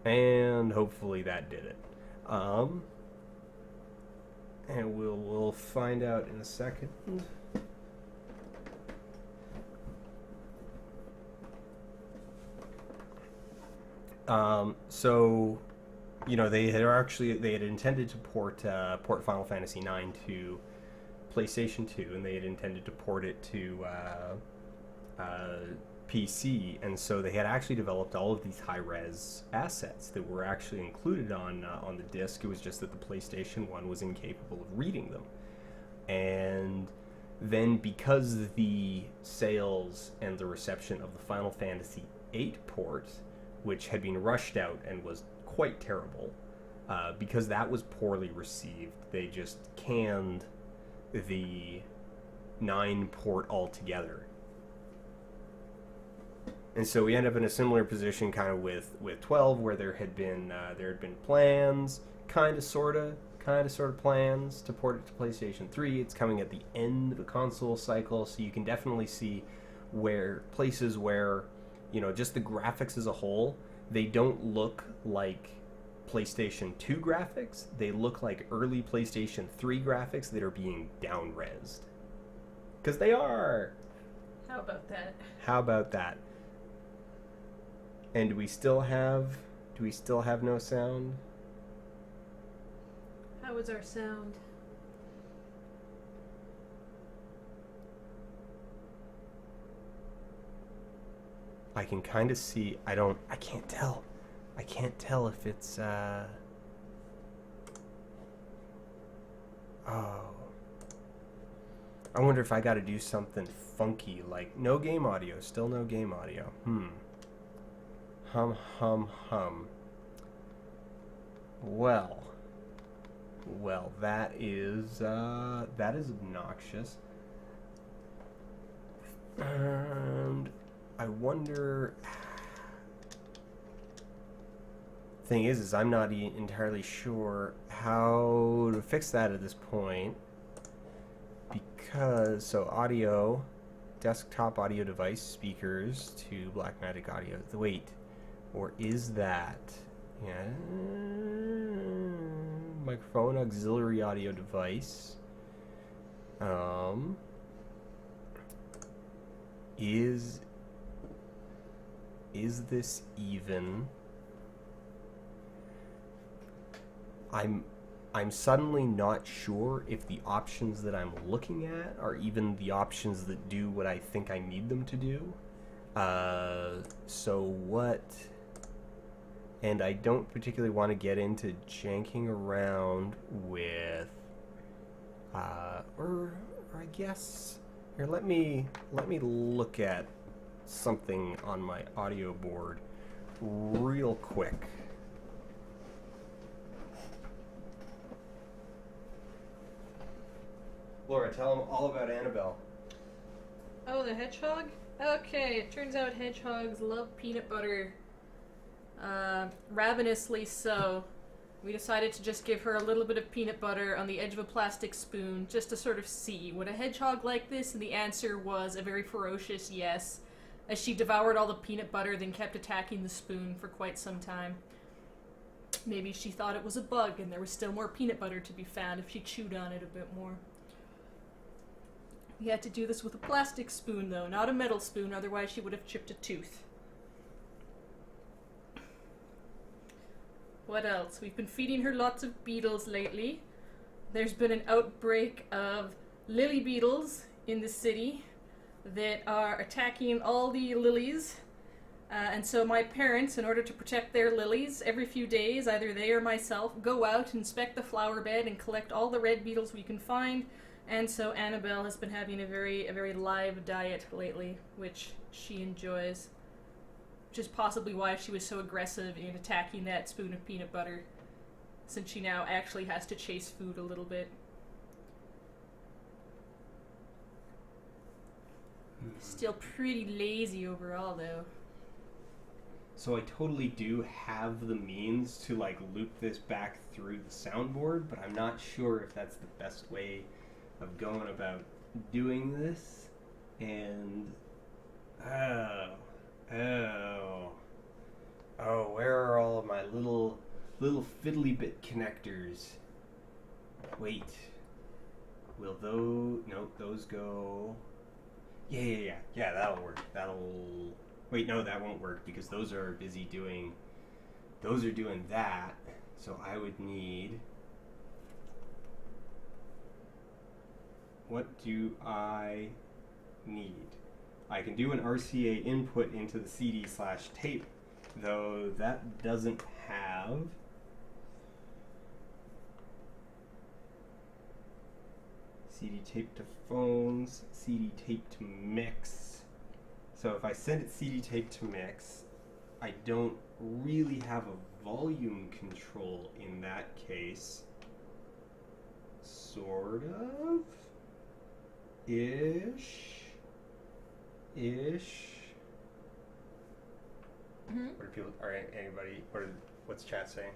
And hopefully that did it. And we'll find out in a second. So, you know, they had intended to port Final Fantasy IX to PlayStation 2, and they had intended to port it to PC, and so they had actually developed all of these high-res assets that were actually included on the disc. It was just that the PlayStation 1 was incapable of reading them. And then because the sales and the reception of the Final Fantasy VIII port, which had been rushed out and was quite terrible, because that was poorly received, they just canned the 9 port altogether. And so we end up in a similar position kind of with 12, where there had been plans, kind of sort of plans to port it to PlayStation 3. It's coming at the end of the console cycle, so you can definitely see places where, you know, just the graphics as a whole, they don't look like PlayStation 2 graphics. They look like early PlayStation 3 graphics that are being down-resed. Because they are! How about that? How about that? And do we still have no sound? How is our sound? I can kind of see. I can't tell. I can't tell if it's oh. I wonder if I got to do something funky, like no game audio, still no game audio. Hum. Well, that is obnoxious. And I wonder. Thing is I'm not entirely sure how to fix that at this point, because audio, desktop audio device speakers to Blackmagic audio. Wait. Or is that, microphone auxiliary audio device? Is this even? I'm suddenly not sure if the options that I'm looking at are even the options that do what I think I need them to do. So what? And I don't particularly want to get into janking around with, or I guess, here, let me look at something on my audio board real quick. Laura, tell them all about Annabelle. Oh, the hedgehog? Okay, it turns out hedgehogs love peanut butter. Ravenously so. We decided to just give her a little bit of peanut butter on the edge of a plastic spoon, just to sort of see, would a hedgehog like this? And the answer was a very ferocious yes, as she devoured all the peanut butter, then kept attacking the spoon for quite some time. Maybe she thought it was a bug, and there was still more peanut butter to be found if she chewed on it a bit more. We had to do this with a plastic spoon, though, not a metal spoon, otherwise she would have chipped a tooth. What else? We've been feeding her lots of beetles lately. There's been an outbreak of lily beetles in the city that are attacking all the lilies. And so my parents, in order to protect their lilies, every few days, either they or myself, go out, inspect the flower bed, and collect all the red beetles we can find. And so Annabelle has been having a very live diet lately, which she enjoys. Which is possibly why she was so aggressive in attacking that spoon of peanut butter, since she now actually has to chase food a little bit. Still pretty lazy overall, though. So I totally do have the means to, like, loop this back through the soundboard, but I'm not sure if that's the best way of going about doing this. And oh, where are all of my little fiddly bit connectors. Wait. Will those... Nope, those go... Yeah, that'll work. Wait, no, that won't work because those are busy doing... Those are doing that. So I would need... What do I need? I can do an RCA input into the CD/tape, though that doesn't have... CD tape to phones, CD tape to mix. So if I send it CD tape to mix, I don't really have a volume control in that case. Sort of. Ish. Mm-hmm. What are people, anybody, what's chat saying?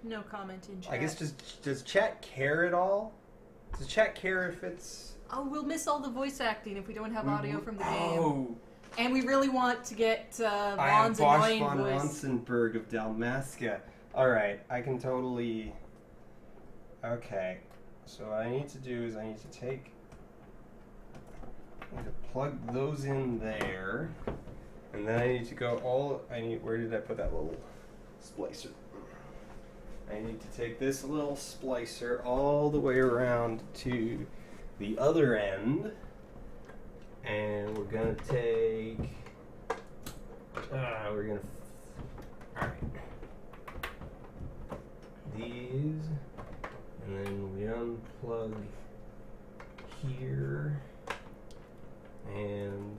No comment in chat. I guess does chat care at all? Does chat care if it's... Oh, we'll miss all the voice acting if we don't have audio from the game. Oh. And we really want to get I am Vaughn's Bosch annoying von voice. Ronsenberg of Dalmasca. Alright, I can totally... Okay, so what I need to do is I need to plug those in there. And then I need to go where did I put that little splicer? I need to take this little splicer all the way around to the other end. And we're gonna take, alright. These, and then we unplug here, and...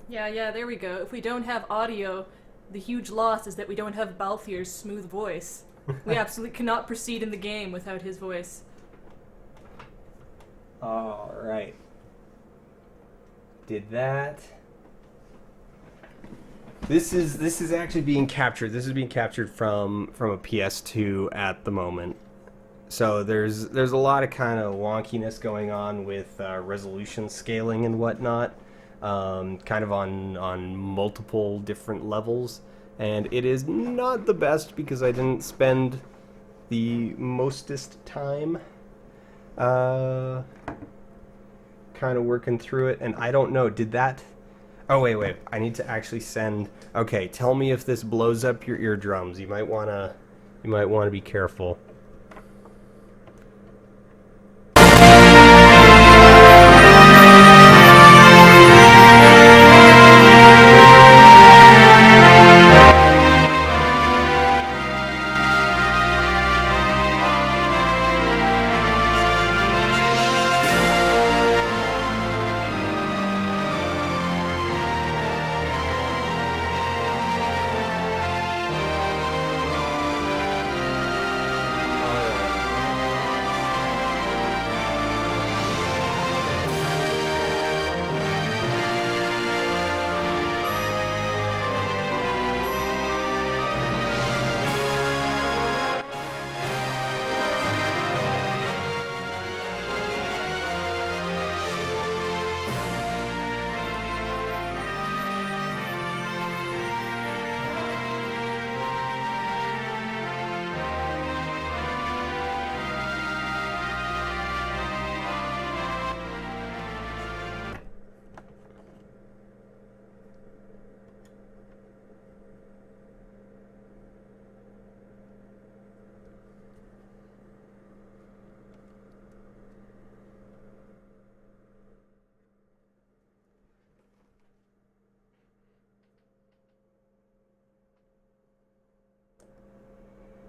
Yeah, there we go. If we don't have audio, the huge loss is that we don't have Balthier's smooth voice. We absolutely cannot proceed in the game without his voice. Alright. Did that. This is actually being captured. This is being captured from a PS2 at the moment. So there's a lot of kind of wonkiness going on with resolution scaling and whatnot. Kind of on multiple different levels, and it is not the best because I didn't spend the mostest time kind of working through it, and I don't know, did that... Oh, wait, I need to actually send... Okay, tell me if this blows up your eardrums. You might want to be careful.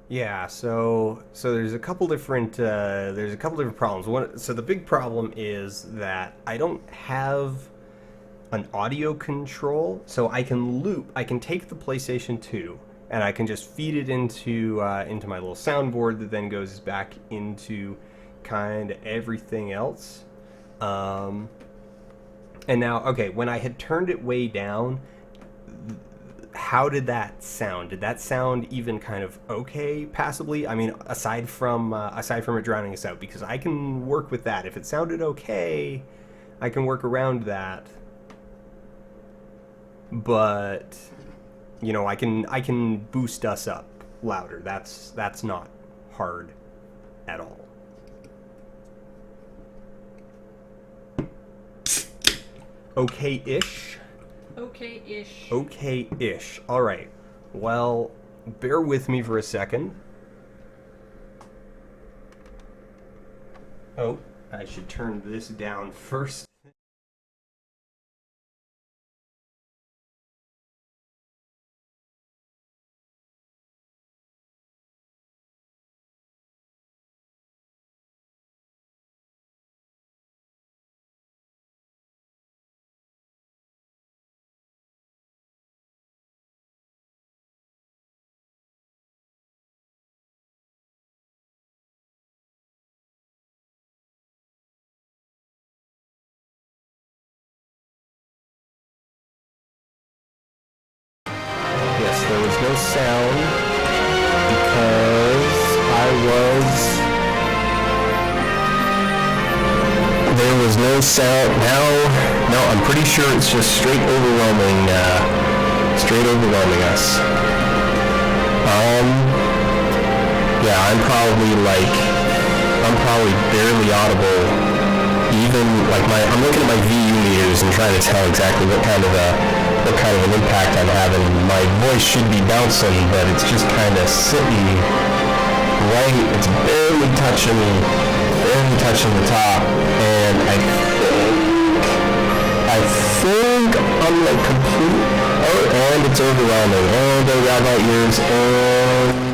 Yeah, so there's a couple different problems. So the big problem is that I don't have an audio control, so I can take the PlayStation 2 and I can just feed it into my little soundboard that then goes back into kind of everything else. And now, okay, when I had turned it way down, how did that sound? Did that sound even kind of okay, passably? I mean, aside from it drowning us out, because I can work with that. If it sounded okay, I can work around that. But you know, I can boost us up louder. That's not hard at all. Okay-ish. Okay-ish. Okay-ish. All right. Well, bear with me for a second. Oh, I should turn this down first. Yes, there was no sound because there was no sound. Now, I'm pretty sure it's just straight overwhelming us. Yeah, I'm probably barely audible. Even like I'm looking at my VU meters and trying to tell exactly what kind of an impact I'm having. My voice should be bouncing, but it's just kind of sitting right. It's barely touching the top, and I think I'm like complete. Oh, and it's overwhelming. And I got my ears and.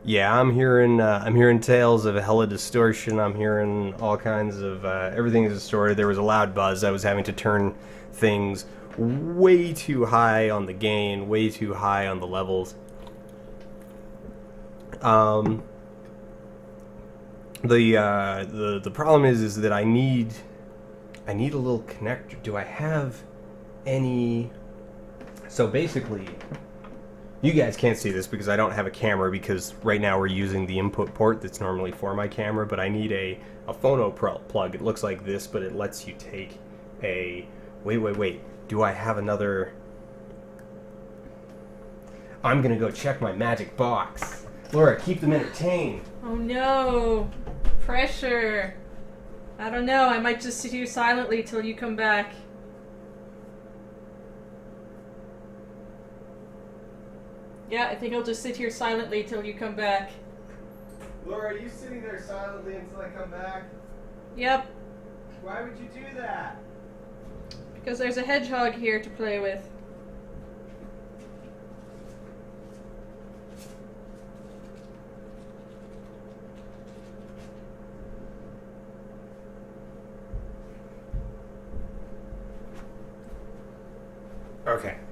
Yeah, I'm hearing tales of a hella distortion. I'm hearing all kinds of everything's distorted. There was a loud buzz. I was having to turn things way too high on the gain, way too high on the levels. The problem is that I need a little connector. Do I have any? So basically, you guys can't see this because I don't have a camera, because right now we're using the input port that's normally for my camera, but I need a phono plug. It looks like this, but it lets you take a... Wait. Do I have another... I'm gonna go check my magic box. Laura, keep them entertained. Oh no. Pressure. I don't know. I might just sit here silently till you come back. Yeah, I think I'll just sit here silently till you come back. Laura, are you sitting there silently until I come back? Yep. Why would you do that? Because there's a hedgehog here to play with.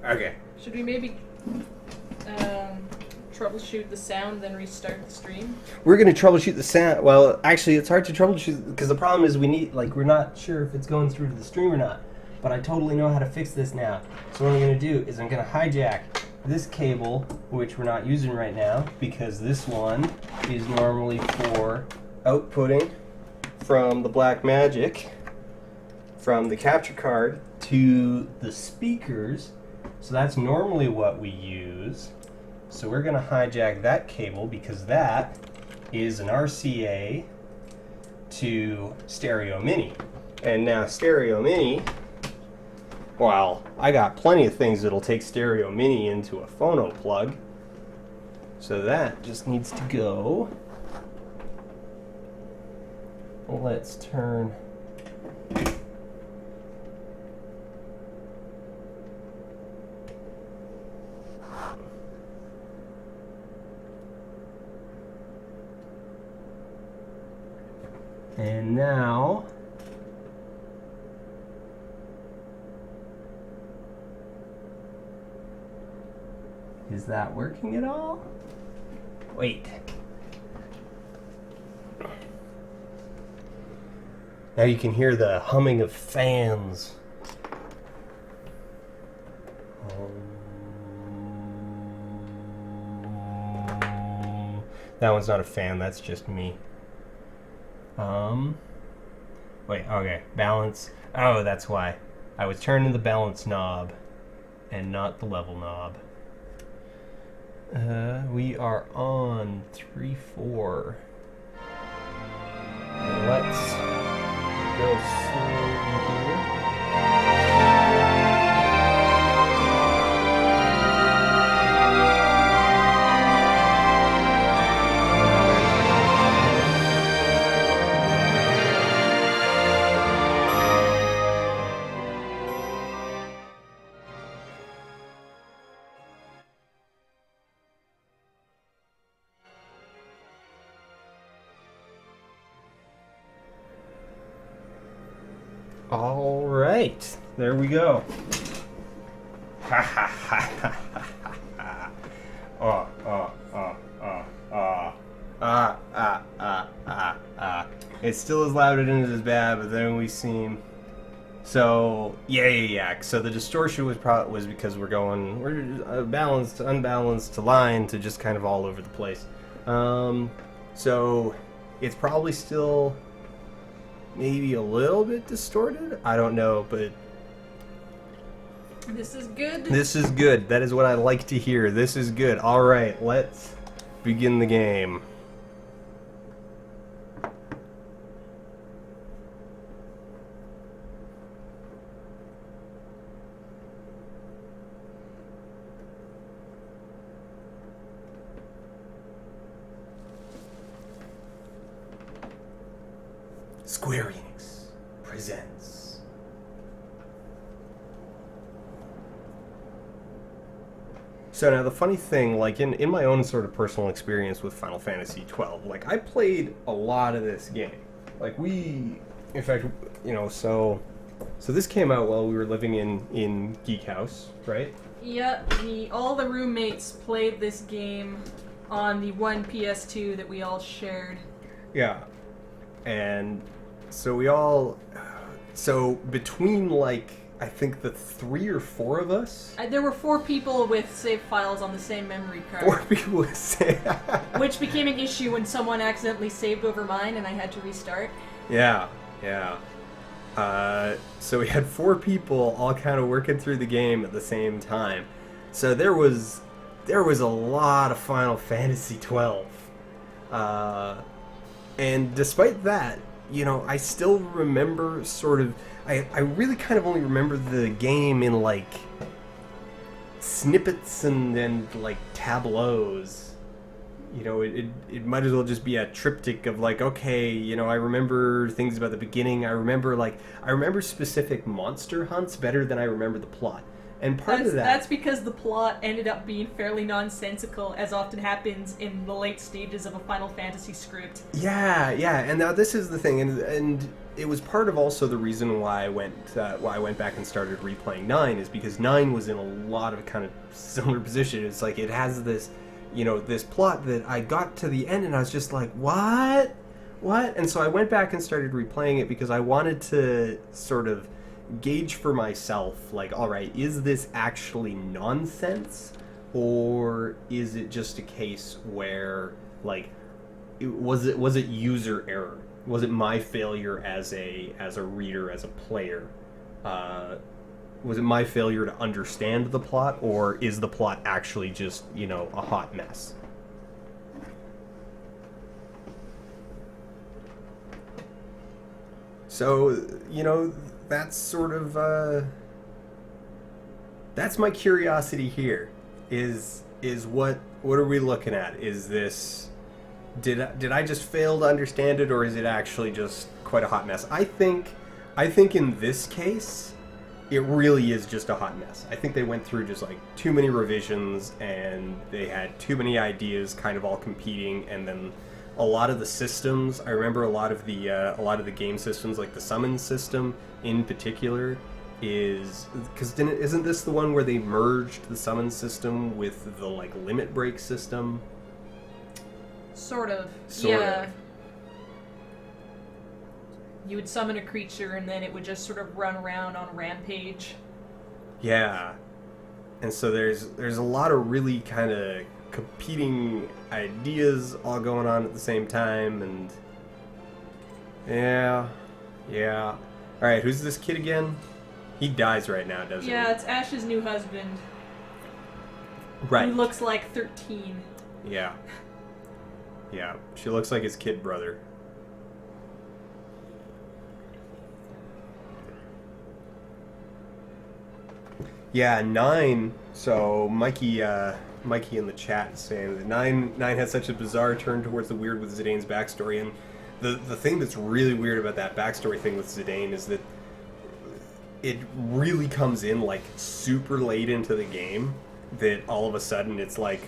Okay. Should we maybe troubleshoot the sound, then restart the stream? We're going to troubleshoot the sound. Well, actually, it's hard to troubleshoot because the problem is we're not sure if it's going through to the stream or not. But I totally know how to fix this now. So what I'm going to do is I'm going to hijack this cable, which we're not using right now, because this one is normally for outputting from the Blackmagic, from the capture card to the speakers. So that's normally what we use. So we're going to hijack that cable because that is an RCA to Stereo Mini. And now Stereo Mini, well, I got plenty of things that'll take Stereo Mini into a phono plug. So that just needs to go. Let's turn... And now, is that working at all? Wait. Now you can hear the humming of fans. That one's not a fan, that's just me. Wait, okay, balance. Oh, that's why. I was turning the balance knob and not the level knob. We are on 3-4. Let's go slow here. All right, there we go. Ha ha ha ha ha ha. It's still as loud and as bad, but then we seem. So yeah. So the distortion was because we're balanced, unbalanced, to line, to just kind of all over the place. So it's probably still maybe a little bit distorted. I don't know, but this is good. This is good. That is what I like to hear. This is good. All right, let's begin the game. Square Enix presents So now the funny thing, like in my own sort of personal experience with Final Fantasy 12, like I played a lot of this game. Like in fact, so this came out while we were living in Geek House, right? Yeah, all the roommates played this game on the one PS2 that we all shared. Yeah. And so between like, I think the 3 or 4 of us. There were 4 people with save files on the same memory card. 4 people with save. Which became an issue when someone accidentally saved over mine and I had to restart. Yeah. So we had 4 people all kind of working through the game at the same time. So there was a lot of Final Fantasy 12. And despite that, I still remember sort of... I really kind of only remember the game in, like, snippets and like, tableaus. It might as well just be a triptych of, like, okay, I remember things about the beginning. I remember specific monster hunts better than I remember the plot. And that's because the plot ended up being fairly nonsensical, as often happens in the late stages of a Final Fantasy script. Yeah, and now this is the thing, and it was part of also the reason why I went back and started replaying 9, is because 9 was in a lot of kind of similar position. It's like it has this, this plot that I got to the end and I was just like, what? And so I went back and started replaying it because I wanted to sort of gauge for myself, like, all right, is this actually nonsense, or is it just a case where, like, was it user error? Was it my failure as a reader, as a player? Was it my failure to understand the plot, or is the plot actually just, a hot mess? So, that's sort of, that's my curiosity here, is what are we looking at? Is this, did I just fail to understand it, or is it actually just quite a hot mess? I think in this case, it really is just a hot mess. I think they went through just like too many revisions, and they had too many ideas kind of all competing, and then a lot of the systems, I remember a lot of the game systems, like the summon system in particular, isn't this the one where they merged the summon system with the like limit break system? Sort of. You would summon a creature and then it would just sort of run around on a rampage. Yeah. And so there's a lot of really kind of competing ideas all going on at the same time, and yeah. All right, who's this kid again? He dies right now, doesn't he? Yeah, it's Ash's new husband. Right. Who looks like 13. Yeah. Yeah, she looks like his kid brother. Yeah, 9. So Mikey in the chat is saying that 9 has such a bizarre turn towards the weird with Zidane's backstory, and the thing that's really weird about that backstory thing with Zidane is that it really comes in like super late into the game. That all of a sudden it's like,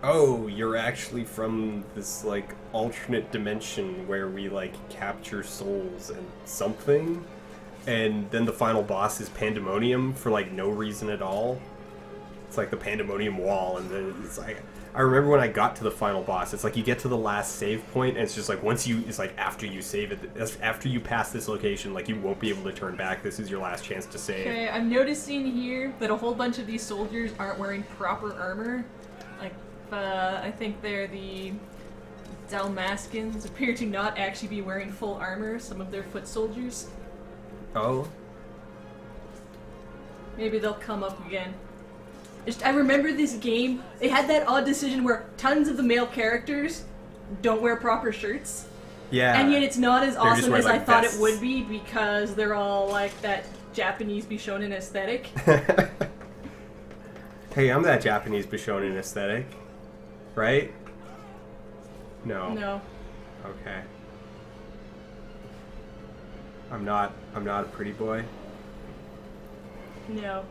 oh, you're actually from this like alternate dimension where we like capture souls and something. And then the final boss is Pandemonium for like no reason at all. It's like the Pandemonium wall, and then it's like, I remember when I got to the final boss, it's like you get to the last save point, and it's just like it's like after you save it, after you pass this location, like you won't be able to turn back. This is your last chance to save. Okay, I'm noticing here that a whole bunch of these soldiers aren't wearing proper armor. Like, I think they're the Dalmaskins appear to not actually be wearing full armor, some of their foot soldiers. Oh. Maybe they'll come up again. I remember this game, they had that odd decision where tons of the male characters don't wear proper shirts. Yeah. And yet it's not as awesome as like I thought vests. it would be because they're all like that Japanese Bishonen aesthetic. Hey, I'm that Japanese Bishonen aesthetic. Right? No. No. Okay. I'm not a pretty boy. No.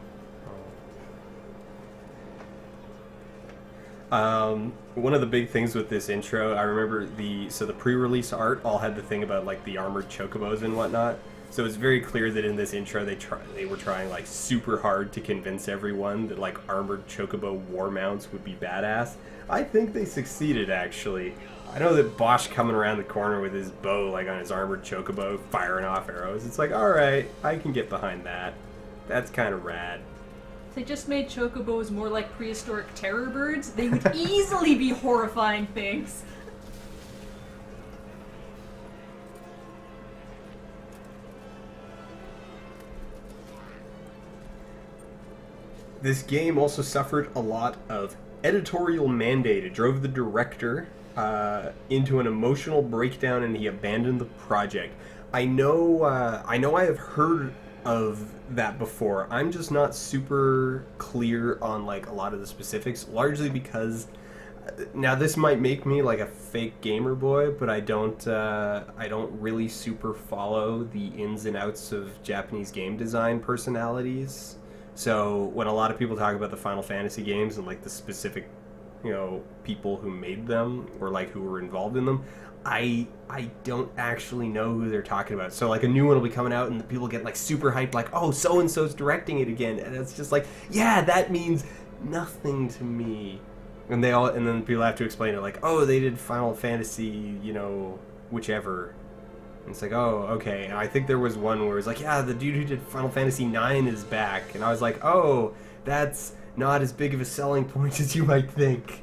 One of the big things with this intro, I remember the pre-release art all had the thing about like the armored chocobos and whatnot. So it's very clear that in this intro they were trying like super hard to convince everyone that like armored chocobo war mounts would be badass. I think they succeeded actually. I know that Bosch coming around the corner with his bow like on his armored chocobo firing off arrows. It's like, all right, I can get behind that. That's kind of rad. If they just made chocobos more like prehistoric terror birds, they would easily be horrifying things. This game also suffered a lot of editorial mandate. It drove the director into an emotional breakdown, and he abandoned the project. I know I have heard of that before. I'm just not super clear on like a lot of the specifics, largely because now this might make me like a fake gamer boy, but I don't really super follow the ins and outs of Japanese game design personalities. So when a lot of people talk about the Final Fantasy games and like the specific, people who made them or like who were involved in them, I don't actually know who they're talking about. So like a new one will be coming out and the people get like super hyped, like, oh, so and so's directing it again, and it's just like, yeah, that means nothing to me. And then people have to explain it like, oh, they did Final Fantasy, whichever. And it's like, oh, okay. And I think there was one where it's like, yeah, the dude who did Final Fantasy 9 is back, and I was like, oh, that's not as big of a selling point as you might think.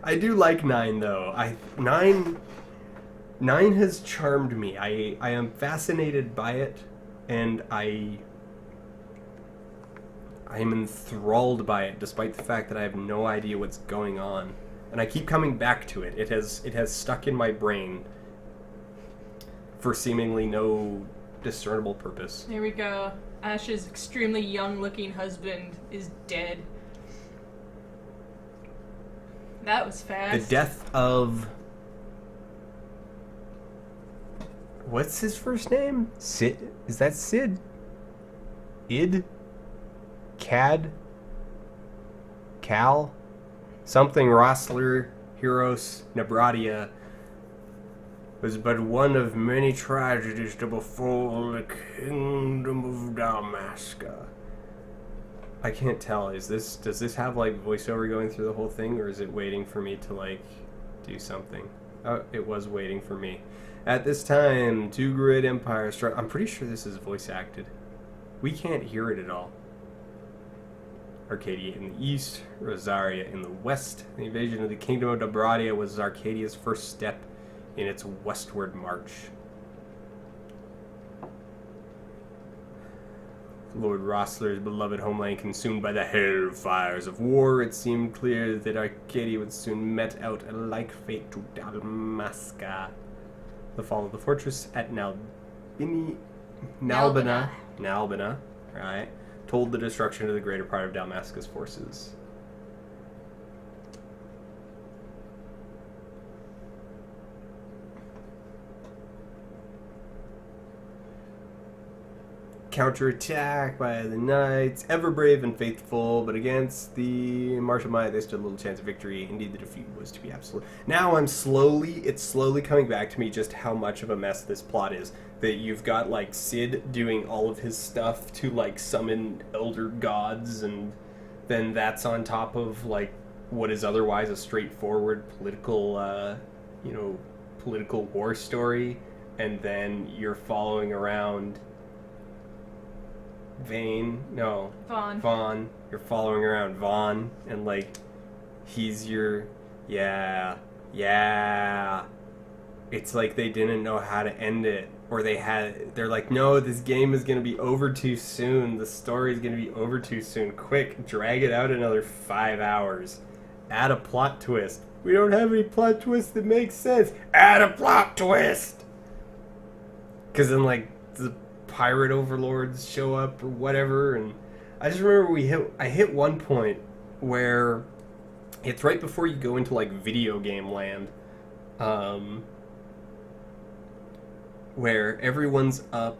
I do like 9 though. 9 has charmed me. I am fascinated by it, and I am enthralled by it, despite the fact that I have no idea what's going on. And I keep coming back to it. It has stuck in my brain for seemingly no discernible purpose. Here we go. Ash's extremely young-looking husband is dead. That was fast. The death of... What's his first name? Sid? Is that Sid? Id? Cad? Cal? Something Rossler, Heros, Nebradia was but one of many tragedies to befall the kingdom of Dalmasca. I can't tell. Does this have like voiceover going through the whole thing, or is it waiting for me to like do something? Oh, it was waiting for me. At this time, two great empires struck. I'm pretty sure this is voice acted. We can't hear it at all. Arcadia in the east, Rosaria in the west. The invasion of the Kingdom of Dobradia was Arcadia's first step in its westward march. Lord Rossler's beloved homeland consumed by the hell fires of war, it seemed clear that Arcadia would soon met out a like fate to Dalmasca. The fall of the fortress at Nalbina, right, told the destruction of the greater part of Dalmasca's forces. Counterattack by the knights, ever brave and faithful, but against the martial might, they stood little chance of victory. Indeed, the defeat was to be absolute. Now it's slowly coming back to me just how much of a mess this plot is. That you've got, like, Cid doing all of his stuff to, like, summon elder gods, and then that's on top of, like, what is otherwise a straightforward political, political war story, and then you're following around Vaughn. You're following around Vaughn, and, like, he's your, yeah. It's like they didn't know how to end it, or they're like, no, this game is going to be over too soon, the story is going to be over too soon, quick, drag it out another 5 hours, add a plot twist. We don't have any plot twists that make sense. Add a plot twist! Because then, like, the pirate overlords show up or whatever, and I just remember I hit one point where it's right before you go into, like, video game land, where everyone's up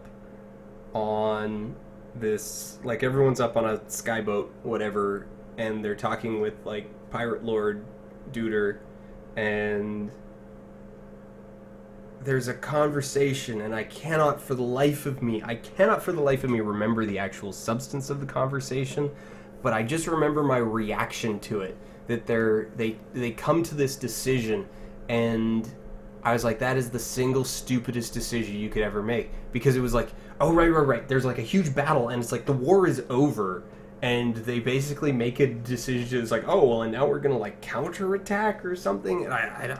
on this, like, everyone's up on a skyboat, whatever, and they're talking with, like, Pirate Lord Duder, and there's a conversation, and I cannot for the life of me remember the actual substance of the conversation, but I just remember my reaction to it, that they come to this decision, and I was like, that is the single stupidest decision you could ever make, because it was like, oh, right, there's, like, a huge battle, and it's like, the war is over, and they basically make a decision, it's like, oh, well, and now we're gonna, like, counterattack or something, and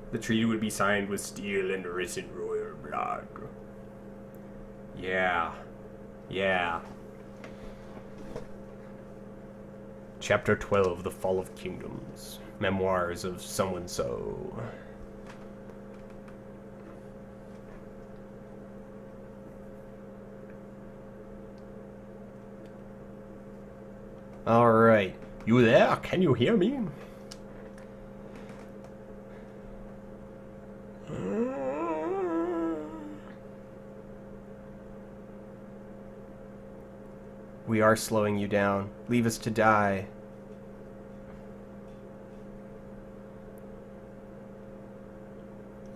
the treaty would be signed with steel and risen royal blood. Yeah. Chapter 12, The Fall of Kingdoms. Memoirs of So-and-so. Alright. You there? Can you hear me? We are slowing you down. Leave us to die.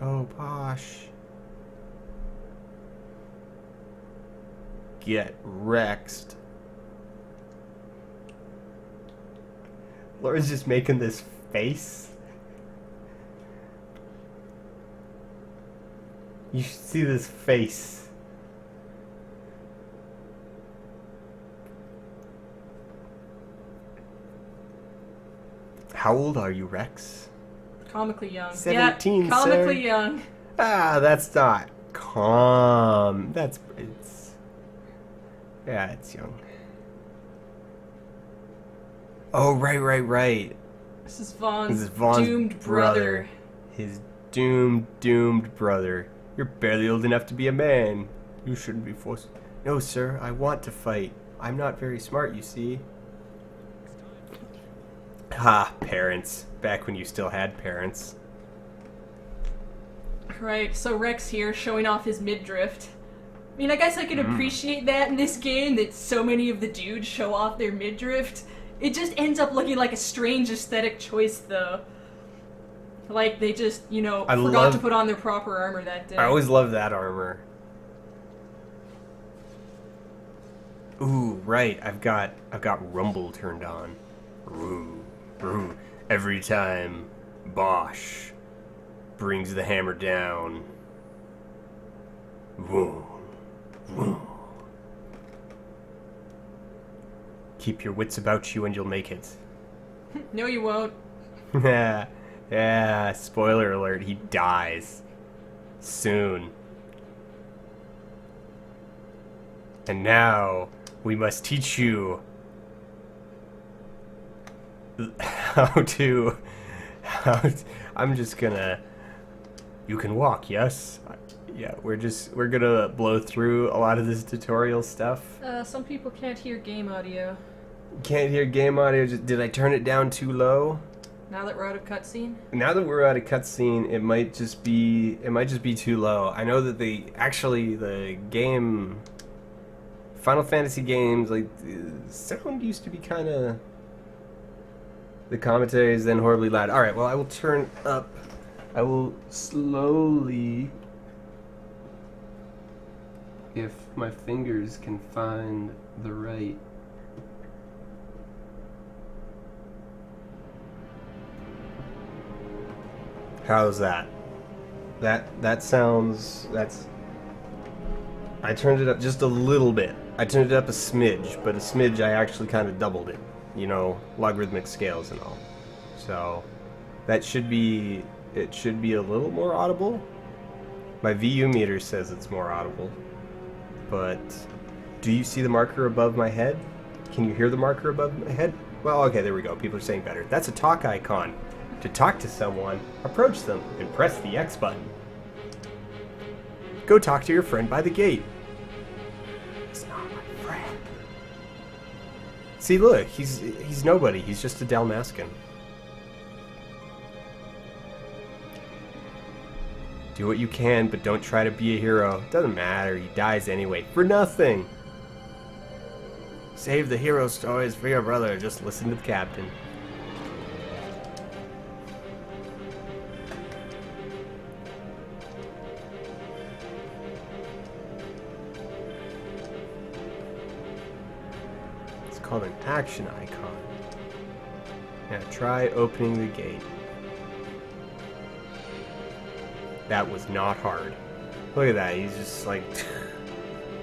Oh, Posh. Get Rexed. Laura's just making this face. You should see this face. How old are you, Rex? Comically young. 17, yeah, comically sir. young. Ah, that's not calm. Yeah, it's young. Oh, right. This is Vaughn's doomed brother. His doomed brother. You're barely old enough to be a man. You shouldn't be forced. No, sir, I want to fight. I'm not very smart, you see. Ha, parents. Back when you still had parents. Right, so Rex here showing off his midriff. I mean, I guess I can appreciate that in this game, that so many of the dudes show off their midriff. It just ends up looking like a strange aesthetic choice, though. Like, they just, forgot to put on their proper armor that day. I always love that armor. Ooh, right, I've got Rumble turned on. Ooh. Every time Bosch brings the hammer down. Whoa. Keep your wits about you and you'll make it. No, you won't. Yeah, spoiler alert, he dies. Soon. And now, we must teach you I'm just gonna... You can walk, yes? Yeah, we're gonna blow through a lot of this tutorial stuff. Some people can't hear game audio. Can't hear game audio. Did I turn it down too low? Now that we're out of cutscene? Now that we're out of cutscene, it might just be too low. I know that the game Final Fantasy games, like, the sound used to be kind of... The commentary is then horribly loud. Alright, well, I will turn up... I will slowly... If my fingers can find the right... How's that? That sounds... That's... I turned it up just a little bit. I turned it up a smidge, but a smidge I actually kind of doubled it. You know, logarithmic scales and all. So, that should be... It should be a little more audible. My VU meter says it's more audible. But, do you see the marker above my head? Can you hear the marker above my head? Well, okay, there we go. People are saying better. That's a talk icon. To talk to someone, approach them and press the X button. Go talk to your friend by the gate. He's not my friend. See, look, he's nobody. He's just a Dalmascan. Do what you can, but don't try to be a hero. Doesn't matter, he dies anyway. For nothing! Save the hero stories for your brother. Just listen to the captain. It's called an action icon. Now try opening the gate. That was not hard. Look at that, he's just like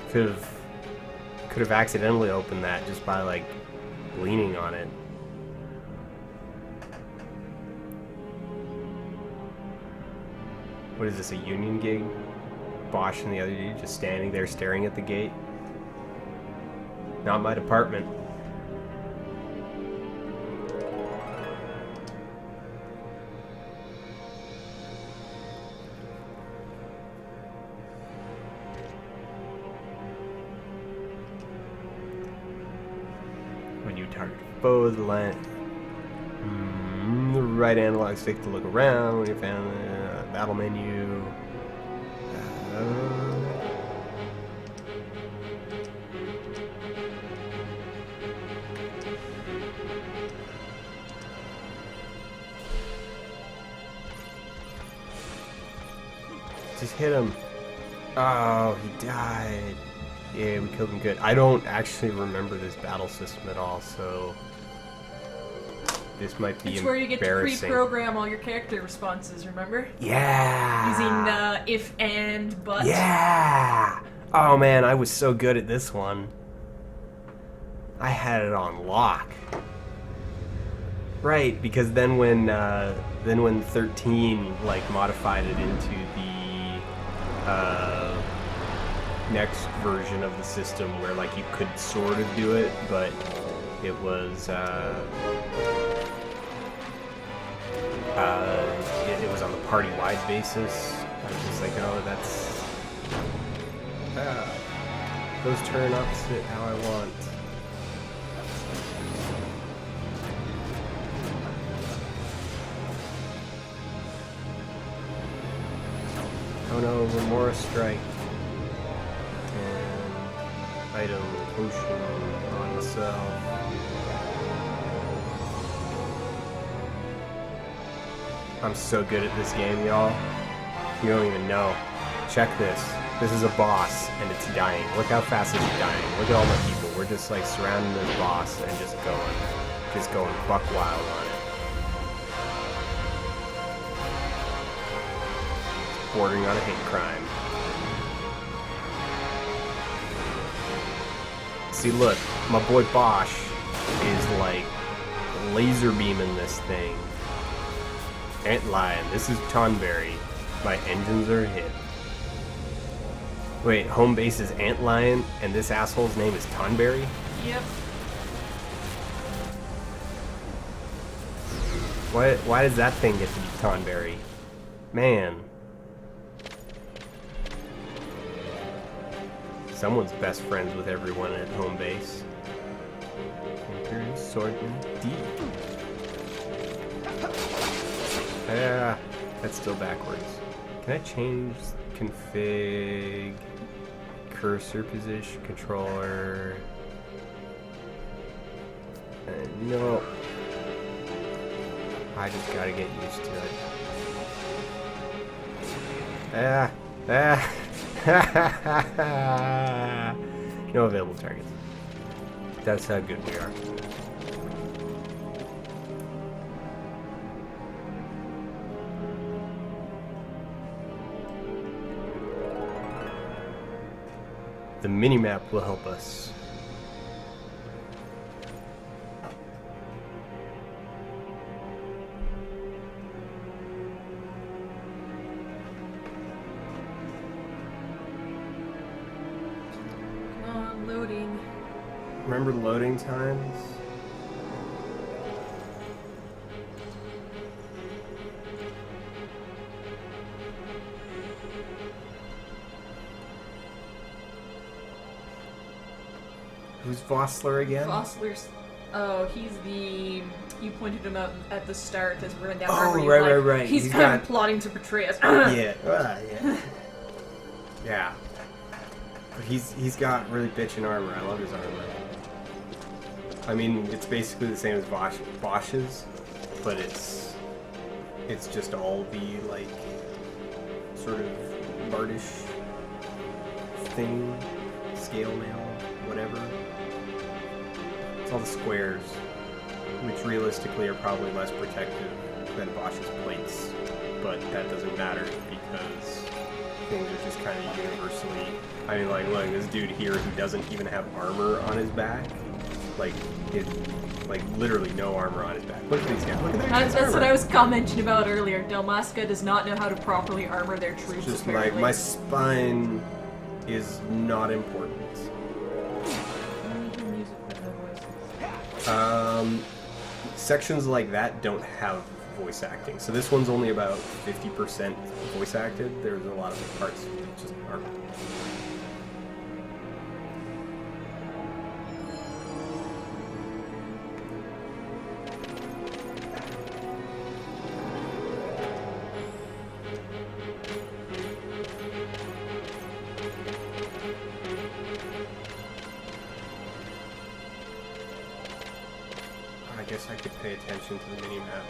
could have accidentally opened that just by like leaning on it. What is this, a union gig? Bosch and the other dude just standing there staring at the gate. Not my department. When you target foes, the right analog stick to look around. When you found the battle menu. Just hit him. Oh, he died. Yeah, we killed him good. I don't actually remember this battle system at all, so this might be It's where you get to embarrassing. pre-program all your character responses, remember? Yeah! Using if, and, but. Yeah! Oh man, I was so good at this one. I had it on lock. Right, because then when 13 like modified it into the next version of the system where like you could sort of do it, but it was it was on the party-wide basis. I was just like, oh, that's those turn opposite how I want. Oh no, Remora Strike. And item, potion on myself. I'm so good at this game, y'all. You don't even know. Check this. This is a boss, and it's dying. Look how fast it's dying. Look at all my people. We're just like surrounding this boss and just going buck wild on it. Bordering on a hate crime. See, look, my boy Bosch, is like laser beaming this thing. Antlion, this is Tonberry. My engines are hit. Wait, home base is Antlion, and this asshole's name is Tonberry? Yep. Why does that thing get to be Tonberry? Man. Someone's best friends with everyone at home base. Imperial Swordman D. Yeah, that's still backwards. Can I change config, cursor position, controller? No. I just gotta get used to it. No available targets. That's how good we are. The minimap will help us. Come on, loading. Remember loading times? Who's Vossler again? Vossler's. Oh, he's the. You pointed him out at the start as we're in down Oh, there. Where you were right. He's kind of plotting to betray us. Yeah. Yeah. But he's got really bitchin' armor. I love his armor. I mean, it's basically the same as Bosch's, but it's just all the like sort of Bardish thing, scale mail, whatever. It's all the squares, which realistically are probably less protective than Bosch's plates, but that doesn't matter because things are just kind of universally. I mean, like, look, this dude here who doesn't even have armor on his back, like literally no armor on his back. Look at these guys. Look at their That's armor. what I was commenting about earlier. Dalmasca does not know how to properly armor their troops. Just apparently. like my spine is not important. Sections like that don't have voice acting, so this one's only about 50% voice acted. There's a lot of parts that just aren't. I guess I could pay attention to the mini-map.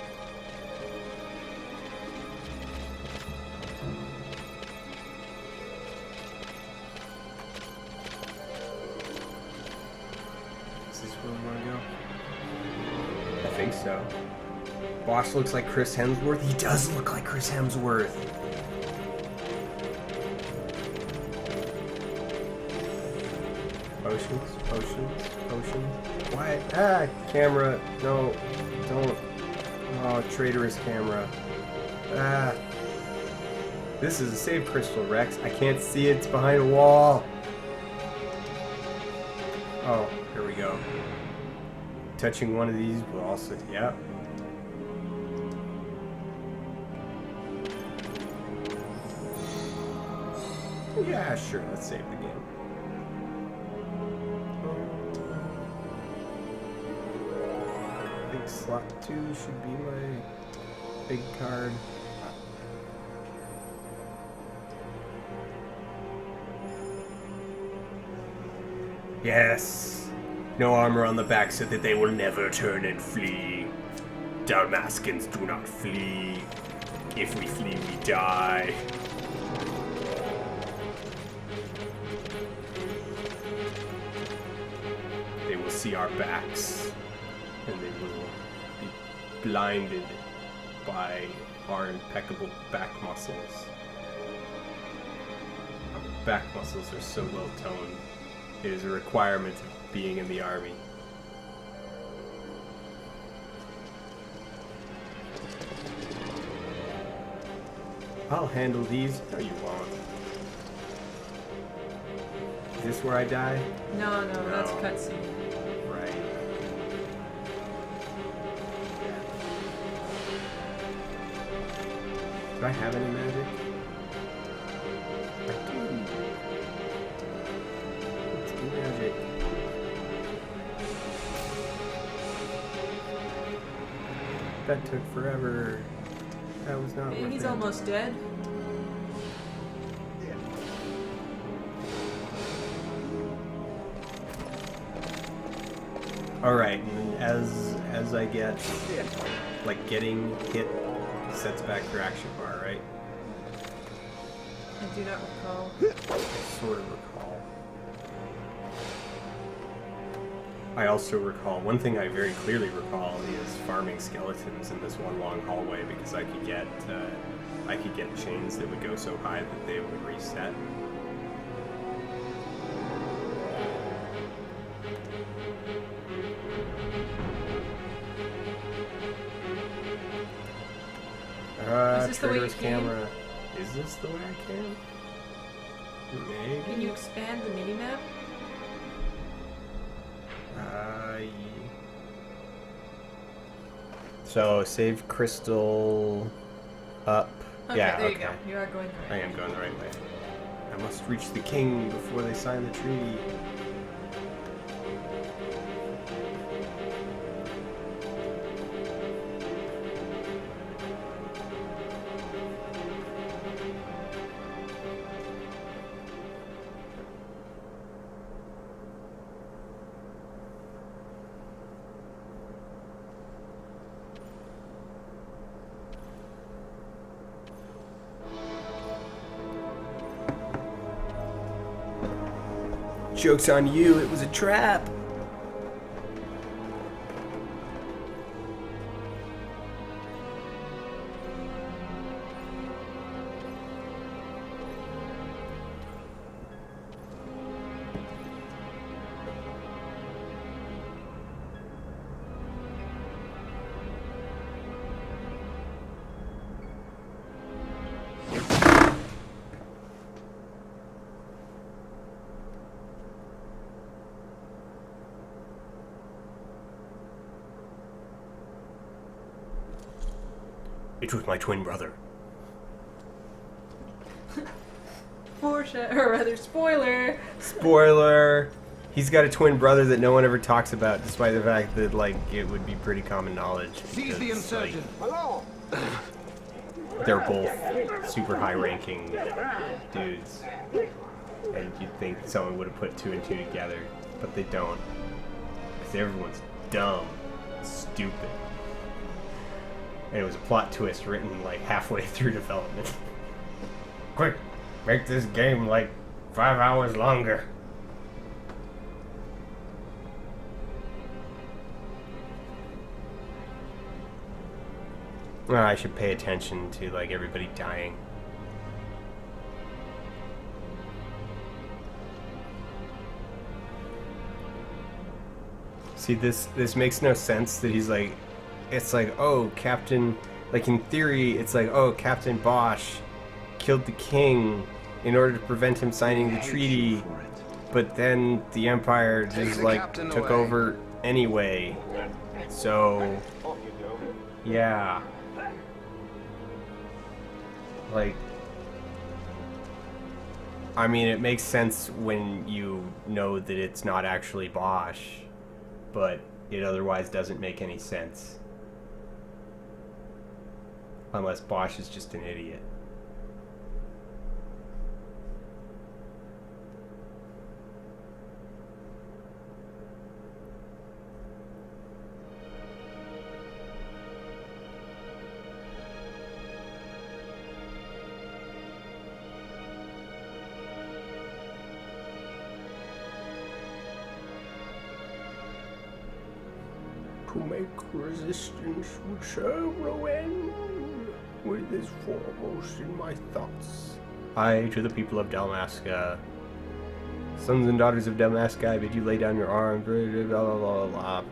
Is this where we want to go? I think so. Bosch looks like Chris Hemsworth. He does look like Chris Hemsworth. Potions. Why? Camera. No, don't. Oh, traitorous camera. This is a save crystal, Rex. I can't see it. It's behind a wall. Oh, here we go. Touching one of these will also. Yep. Yeah, sure. Let's save the game. I think slot 2 should be my big card. Yes! No armor on the back so that they will never turn and flee. Dalmascans do not flee. If we flee, we die. They will see our backs, and they will be blinded by our impeccable back muscles. Our back muscles are so well toned. It is a requirement of being in the army. I'll handle these. No, you won't. Is this where I die? No, that's cutscene. Right. Do I have any magic? I do. Let's do magic. That took forever. That was not worth He's it. almost dead. Alright, and as I get, like, getting hit sets back your action bar, right? I do not recall. I sort of recall. I also recall, one thing I very clearly recall is farming skeletons in this one long hallway because I could get chains that would go so high that they would reset. Is this the way you trigger's came? camera. Is this the way I came? Maybe. Can you expand the minimap? So save crystal up. Okay, Yeah, there okay. you go. You are going the I right am going the right way. I must reach the king before they sign the treaty. Joke's on you, it was a trap! It was my twin brother. or rather, spoiler. Spoiler! He's got a twin brother that no one ever talks about, despite the fact that, like, it would be pretty common knowledge. Seize the insurgent. Hello. They're both super high-ranking dudes. And you'd think someone would have put two and two together, but they don't. Because everyone's dumb, stupid. And it was a plot twist written like halfway through development. Quick, make this game like 5 hours longer. Well, I should pay attention to like everybody dying. See, this makes no sense that he's like, it's like, oh, Captain, like in theory, it's like, oh, Captain Bosch killed the king in order to prevent him signing the treaty, but then the Empire just like took over anyway. So, yeah. Like, I mean, it makes sense when you know that it's not actually Bosch, but it otherwise doesn't make any sense. Unless Bosch is just an idiot. To make resistance would show ruin, with this foremost in my thoughts. I, to the people of Dalmasca, sons and daughters of Dalmasca, I bid you lay down your arms, blah, blah, blah, blah.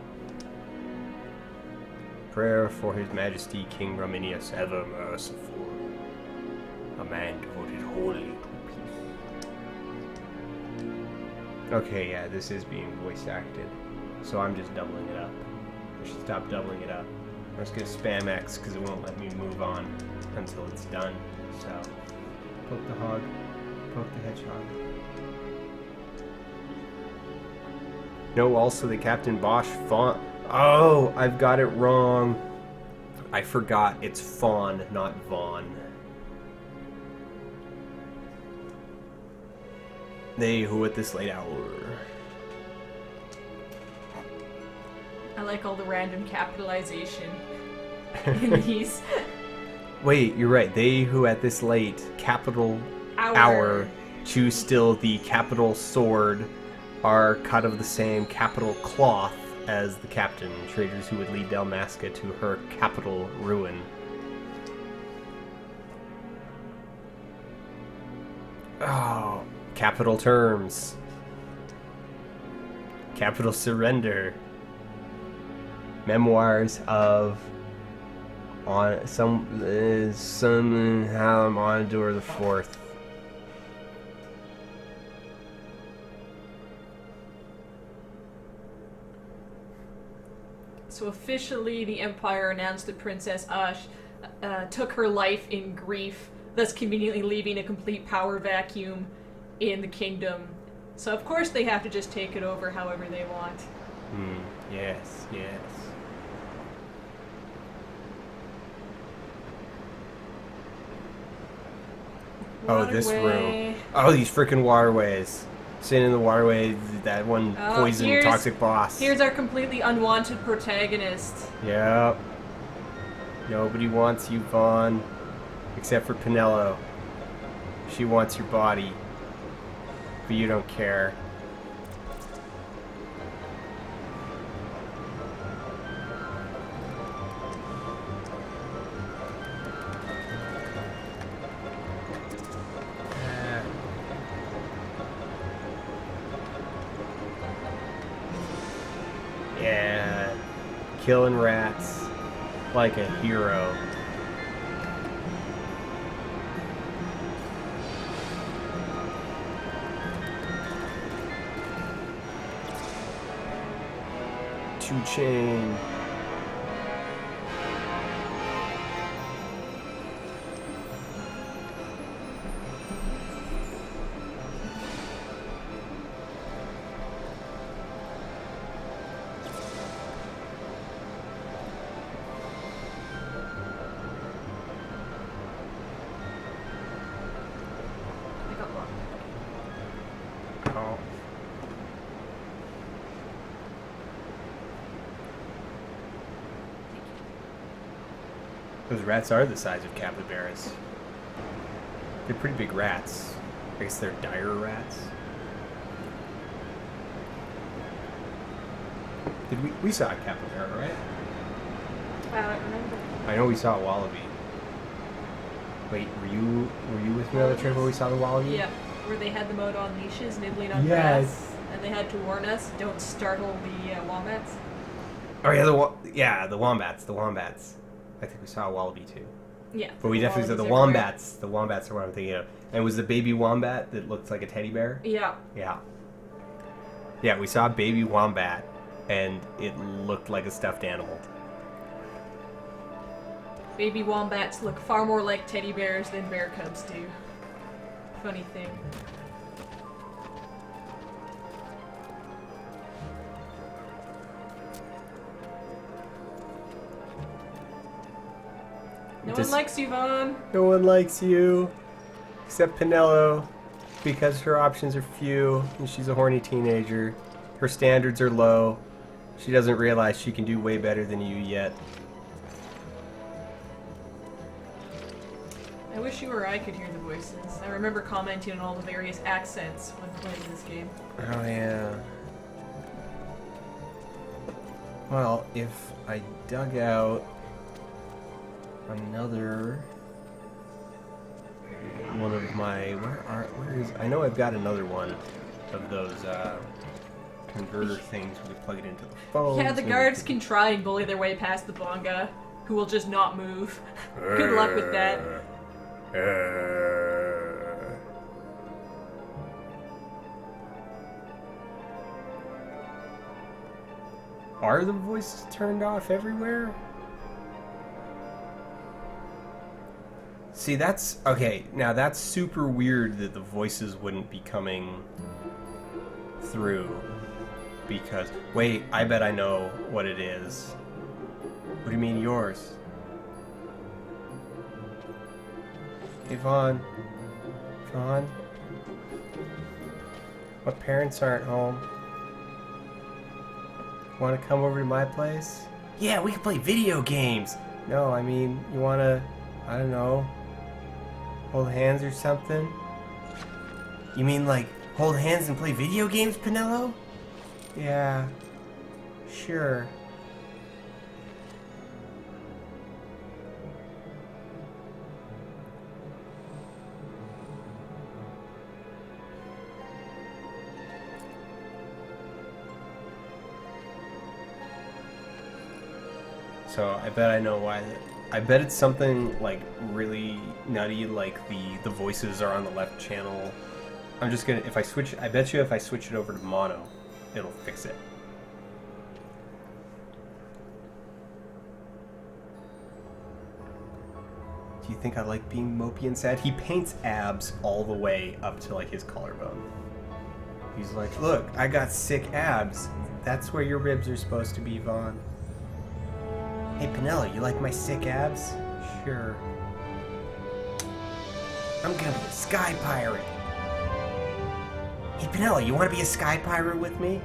Prayer for His Majesty King Romanius, ever merciful. A man devoted wholly to peace. Okay, yeah, this is being voice acted. So I'm just doubling it up. I should stop doubling it up. I'm just gonna spam X because it won't let me move on until it's done. So, poke the hog, poke the hedgehog. No, also the Captain Bosch font. Oh, I've got it wrong. I forgot it's Fawn, not Vaughn. They who at this late hour. I like all the random capitalization in these. Wait, you're right. They who at this late capital hour choose still the capital sword are cut of the same capital cloth as the captain, traitors who would lead Dalmasca to her capital ruin. Oh, capital terms. Capital surrender. Memoirs of somehow Amador the Fourth. So officially, the Empire announced that Princess Ash took her life in grief, thus conveniently leaving a complete power vacuum in the kingdom. So of course they have to just take it over however they want. Yes, yes. Oh, this room. Oh, these freaking waterways. Sitting in the waterway, that one poison toxic boss. Here's our completely unwanted protagonist. Yep. Nobody wants you, Vaughn. Except for Pinello. She wants your body. But you don't care. Yeah, killing rats like a hero. Two chain. Those rats are the size of capybaras. They're pretty big rats. I guess they're dire rats. We saw a capybara, right? I don't remember. I know we saw a wallaby. Wait, were you with me on the trip where we saw the wallaby? Yeah, where they had them out on leashes, nibbling on grass, and they had to warn us, don't startle the wombats. Oh yeah, the wombats. I think we saw a wallaby too. Yeah. But we definitely saw the wombats. The wombats are what I'm thinking of. And it was the baby wombat that looked like a teddy bear? Yeah. Yeah. Yeah, we saw a baby wombat, and it looked like a stuffed animal. Baby wombats look far more like teddy bears than bear cubs do. Funny thing. No one likes you, Vaughn. No one likes you, except Pinello, because her options are few, and she's a horny teenager. Her standards are low. She doesn't realize she can do way better than you yet. I wish you or I could hear the voices. I remember commenting on all the various accents when playing this game. Oh, yeah. Well, if I dug out another one of my... Where is... I know I've got another one of those converter things where you plug it into the phone. Yeah, the guards can try and bully their way past the bonga, who will just not move. Good luck with that. Are the voices turned off everywhere? See, that's... Okay, now that's super weird that the voices wouldn't be coming through. Because... Wait, I bet I know what it is. What do you mean yours? Hey, Vaughn. Vaughn? What parents aren't home? Want to come over to my place? Yeah, we can play video games! No, I mean, you want to... I don't know... hold hands or something? You mean like hold hands and play video games, Pinello? Yeah, sure. So I bet I know why. I bet it's something like really nutty, like the voices are on the left channel. I'm just gonna, if I switch, I bet you if I switch it over to mono, it'll fix it. Do you think I like being mopey and sad? He paints abs all the way up to like his collarbone. He's like, look, I got sick abs. That's where your ribs are supposed to be, Vaughn. Hey, Pinello, you like my sick abs? Sure. I'm gonna be a sky pirate. Hey, Pinello, you wanna be a sky pirate with me?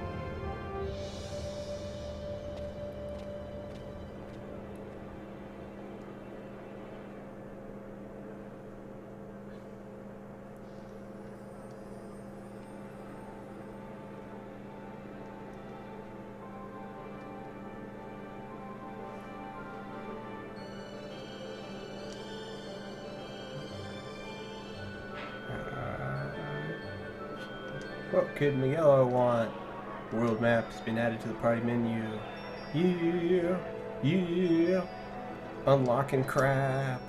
What could Miguelo want? World map has been added to the party menu. Yeah, yeah. Unlocking crap.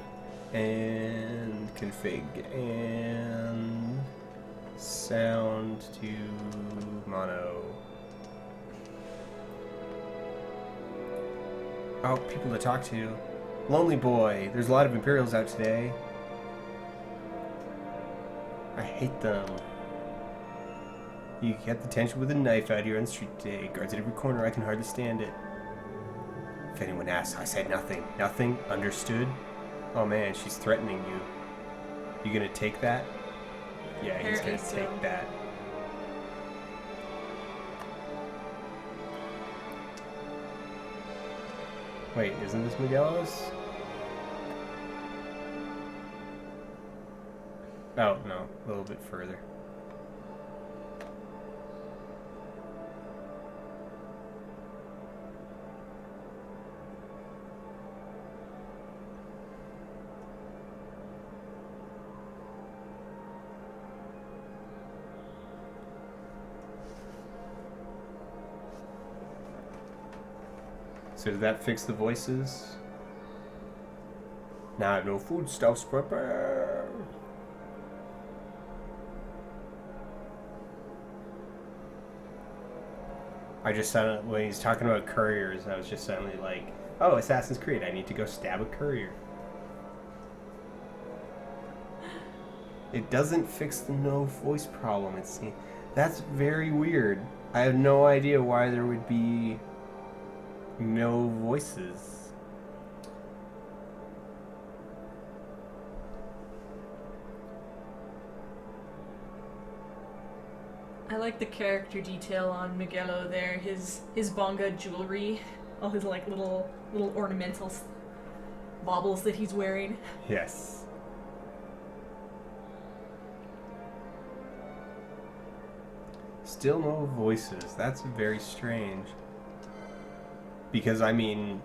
And config. And sound to mono. Oh, people to talk to. Lonely boy. There's a lot of Imperials out today. I hate them. You kept the tension with a knife out here on the street today. Guards at every corner, I can hardly stand it. If anyone asks, I said nothing. Nothing? Understood? Oh man, she's threatening you. You gonna take that? Yeah, he's gonna take that. Wait, isn't this Miguelo's? Oh, no. A little bit further. So did that fix the voices? Now I have no foodstuffs prepared. I just sounded, when he's talking about couriers, I was just suddenly like, oh, Assassin's Creed, I need to go stab a courier. It doesn't fix the no voice problem, it seems. That's very weird. I have no idea why there would be no voices. I like the character detail on Miguelo there. His bonga jewelry, all his like little ornamental baubles that he's wearing. Yes. Still no voices. That's very strange. Because, I mean,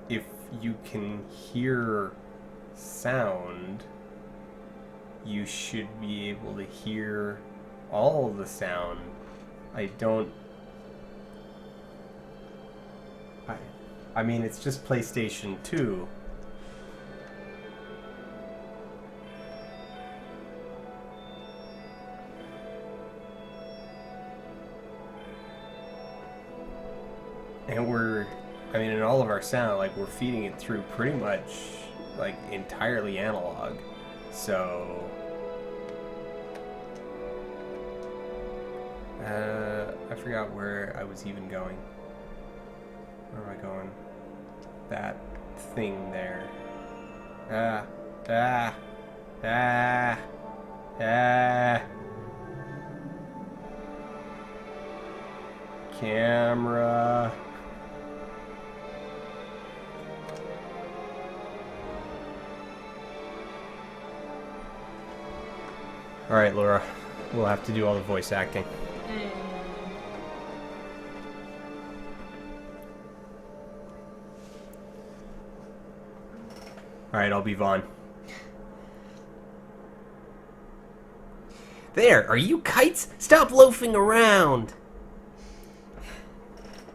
if you can hear sound, you should be able to hear all the sound. I mean, it's just PlayStation 2. And I mean, in all of our sound, like, we're feeding it through pretty much, like, entirely analog. So, I forgot where I was even going. Where am I going? That thing there. Camera. Alright, Laura. We'll have to do all the voice acting. Alright, I'll be Vaughn. There, are you kites? Stop loafing around!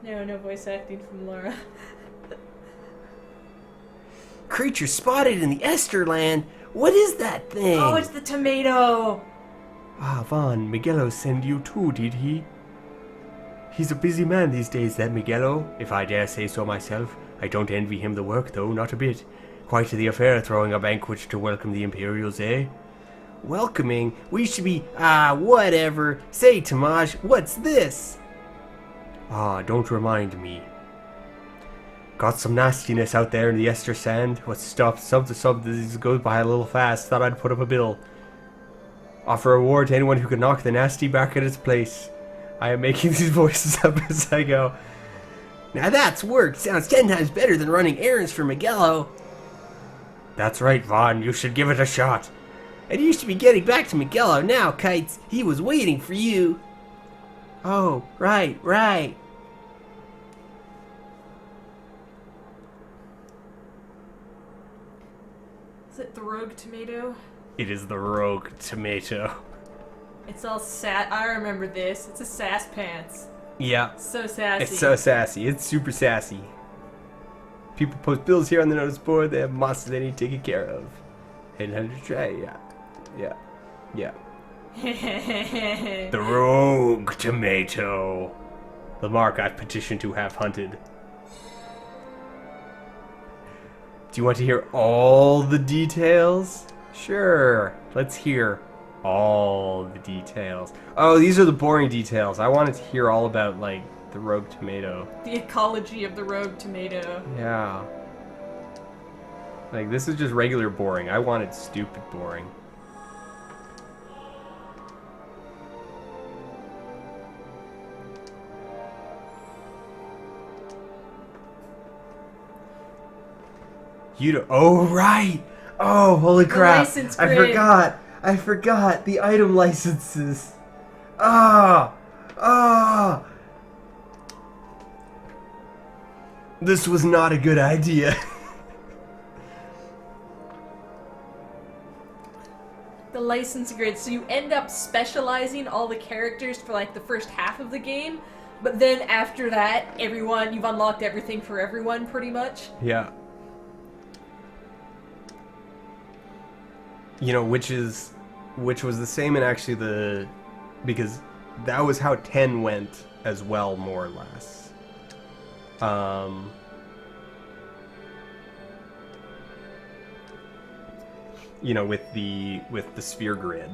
No voice acting from Laura. Creature spotted in the Esterland? What is that thing? Oh, it's the tomato! Ah, Vaughn, Miguelo sent you too, did he? He's a busy man these days, that Miguelo, if I dare say so myself. I don't envy him the work, though, not a bit. Quite the affair throwing a banquet to welcome the Imperials, eh? Welcoming? We should be... whatever. Say, Tamaj, what's this? Don't remind me. Got some nastiness out there in the Ester Sand. What's stopped? Something this goes by a little fast. Thought I'd put up a bill. Offer a reward to anyone who can knock the nasty back at its place. I am making these voices up as I go. Now that's work. Sounds 10 times better than running errands for Miguelo. That's right, Vaughn. You should give it a shot. And you should be getting back to Miguelo now, Kites. He was waiting for you. Oh, right. Is it the rogue tomato? It is the rogue tomato. It's all I remember this. It's a sass pants. Yeah. So sassy. It's so sassy. It's super sassy. People post bills here on the notice board. They have monsters they need taken care of. And how to try? Yeah. The rogue tomato. The mark I've petitioned to have hunted. Do you want to hear all the details? Sure. Let's hear all the details. Oh, these are the boring details. I wanted to hear all about, like, the rogue tomato. The ecology of the rogue tomato. Yeah. Like, this is just regular boring. I wanted stupid boring. Oh, right! Oh, holy crap! I forgot the item licenses. This was not a good idea. The license grid. So you end up specializing all the characters for like the first half of the game, but then after that, you've unlocked everything for everyone pretty much. Yeah. You know, which was the same in actually because that was how 10 went as well, more or less. You know, with the sphere grid.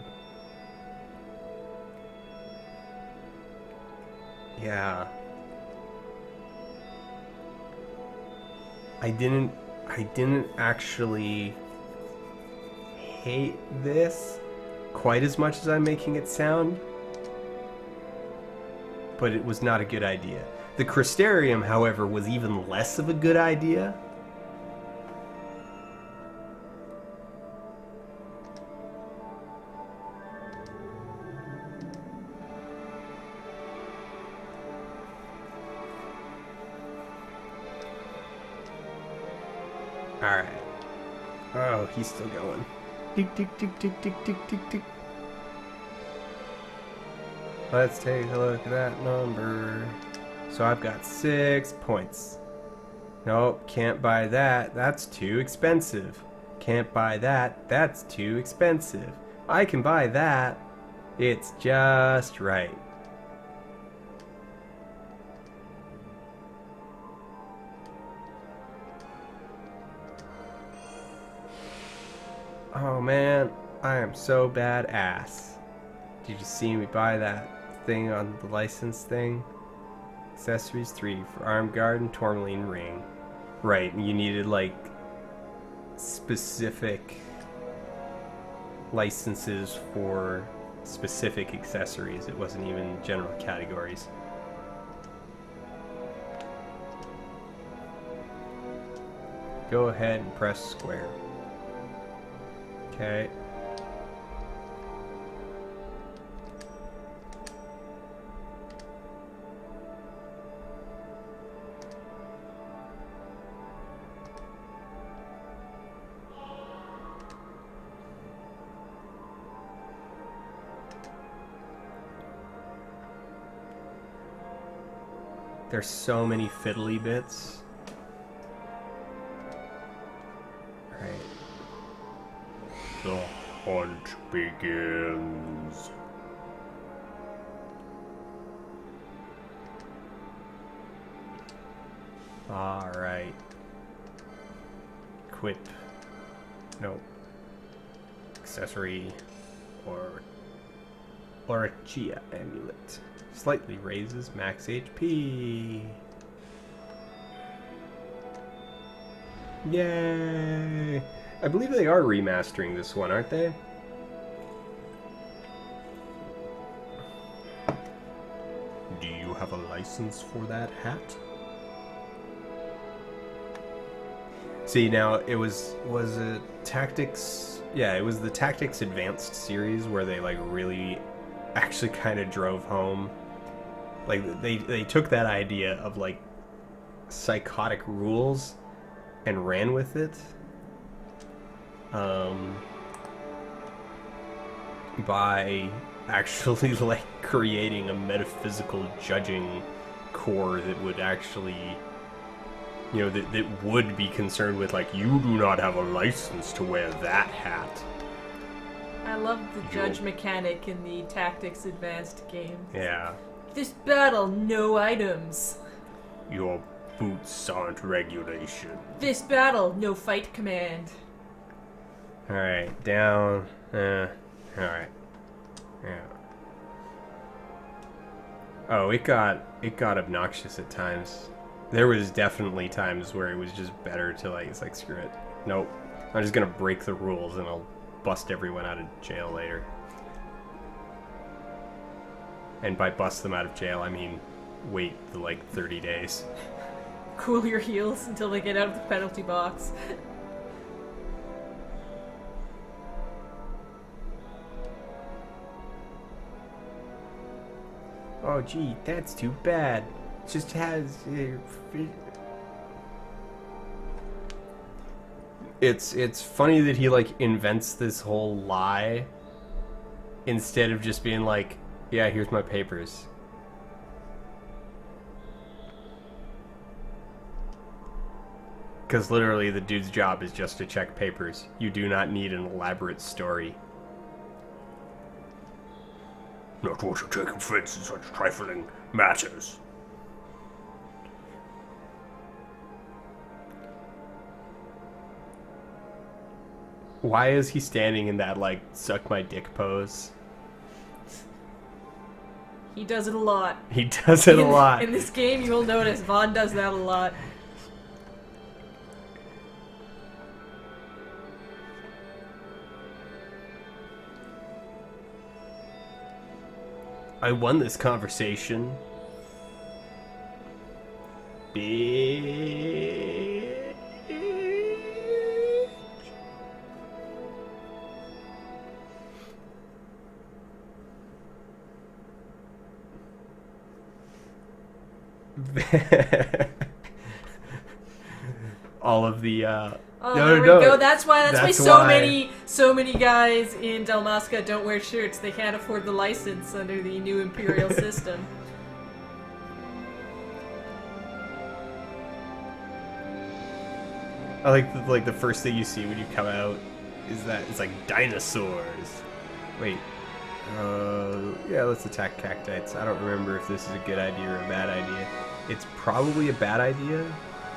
Yeah. I didn't actually hate this quite as much as I'm making it sound, but it was not a good idea. The Crystarium, however, was even less of a good idea. Alright. Oh, he's still going. Tick, tick, tick, tick, tick, tick, tick, tick. Let's take a look at that number. So I've got 6 points. Nope, can't buy that. That's too expensive. Can't buy that. That's too expensive. I can buy that. It's just right. Oh man, I am so badass. Did you see me buy that thing on the license thing? Accessories 3 for armed guard and tourmaline ring. Right, and you needed like specific licenses for specific accessories. It wasn't even general categories. Go ahead and press square. Okay. There's so many fiddly bits. Right. The hunt begins. Alright. Equip. Nope. Accessory. Or a Chia amulet. Slightly raises max HP. Yay! I believe they are remastering this one, aren't they? Do you have a license for that hat? See, now it was it Tactics? Yeah, it was the Tactics Advanced series where they like really actually kind of drove home. Like they took that idea of like psychotic rules and ran with it. By actually like creating a metaphysical judging core that would actually, you know, that would be concerned with like, you do not have a license to wear that hat. I love the judge mechanic in the Tactics Advanced game. Yeah. This battle, no items. Your boots aren't regulation. This battle, no fight command. Alright, down. Alright. Yeah. Oh, it got obnoxious at times. There was definitely times where it was just better to like, it's like, screw it. Nope. I'm just gonna break the rules and I'll bust everyone out of jail later. And by bust them out of jail, I mean wait the like 30 days. Cool your heels until they get out of the penalty box. Oh gee, that's too bad. It just has... It's funny that he like invents this whole lie instead of just being like, yeah, here's my papers. Because literally the dude's job is just to check papers. You do not need an elaborate story. Not want to take offense in such trifling matters. Why is he standing in that, like, suck my dick pose? He does it a lot. He does it a lot. In this game, you will notice Vaughn does that a lot. I won this conversation. Bitch. All of the Oh, there we go. That's why so many guys in Dalmasca don't wear shirts. They can't afford the license under the new imperial system. I like the first thing you see when you come out is that it's like dinosaurs. Wait. Yeah, let's attack cactites. I don't remember if this is a good idea or a bad idea. It's probably a bad idea.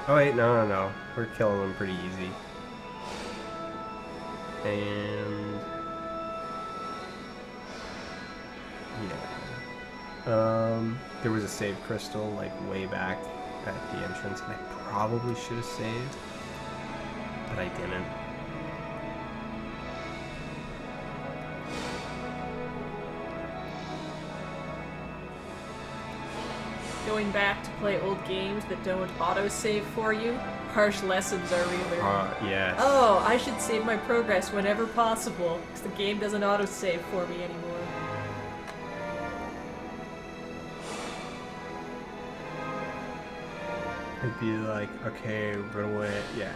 Oh wait, no. We're killing them pretty easy. And yeah, there was a save crystal like way back at the entrance, and I probably should have saved, but I didn't. Going back to play old games that don't autosave for you, harsh lessons are real. Yes. Oh, I should save my progress whenever possible, because the game doesn't autosave for me anymore. It'd be like, okay, run away, yeah.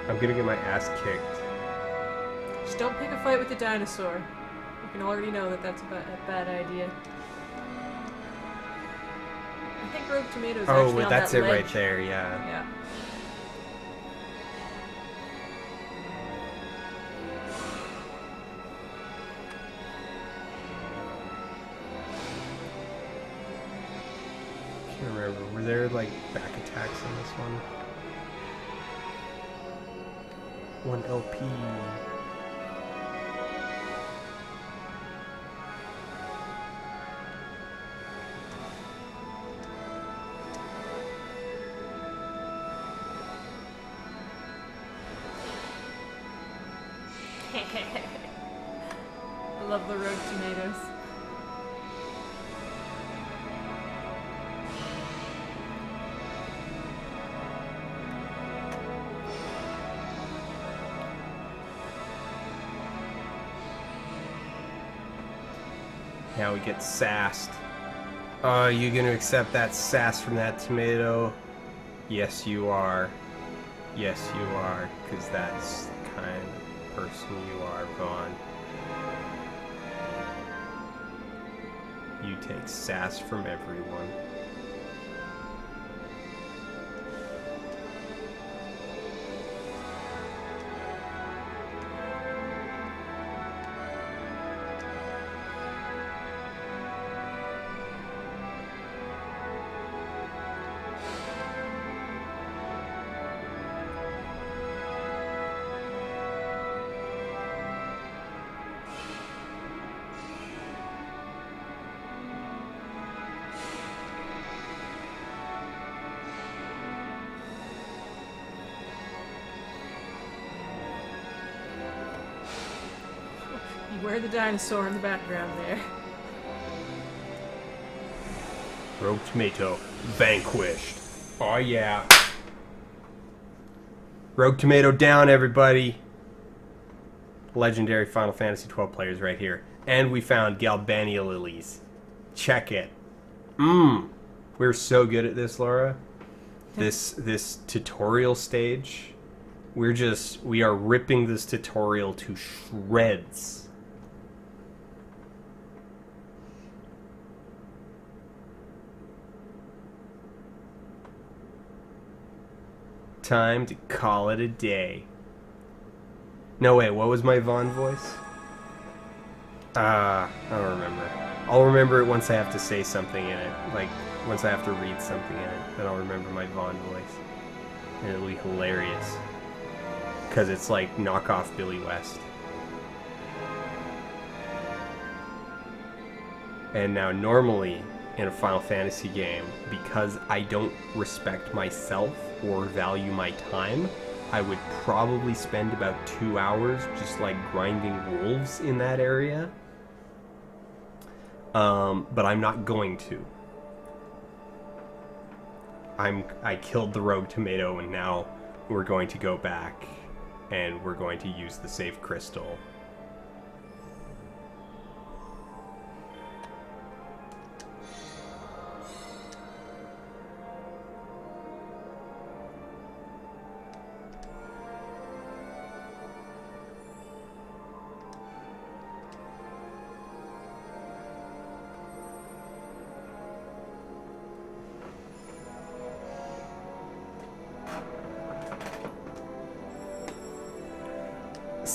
I'm gonna get my ass kicked. Just don't pick a fight with the dinosaur. You can already know that that's a bad idea. I think Rogue Tomato's actually on that ledge. Oh, that's it right there, yeah. Yeah. Can't remember. Were there like back attacks in this one? 1 LP. I love the Rogue Tomatoes. Now we get sassed. Oh, you gonna accept that sass from that tomato? Yes, you are. Yes, you are, because that's the kind of person you are, Vaughn. You take sass from everyone. Beware the dinosaur in the background there. Rogue Tomato vanquished. Oh yeah. Rogue Tomato down, everybody. Legendary Final Fantasy 12 players right here. And we found Galbania lilies. Check it. We're so good at this, Laura. This tutorial stage. We are ripping this tutorial to shreds. Time to call it a day. No, wait, what was my Vaughn voice? I don't remember. I'll remember it once I have to say something in it. Like, once I have to read something in it. Then I'll remember my Vaughn voice. And it'll be hilarious. Because it's like knockoff Billy West. And now normally in a Final Fantasy game, because I don't respect myself or value my time, I would probably spend about 2 hours just like grinding wolves in that area. But I'm not going to. I killed the Rogue Tomato, and now we're going to go back and we're going to use the save crystal.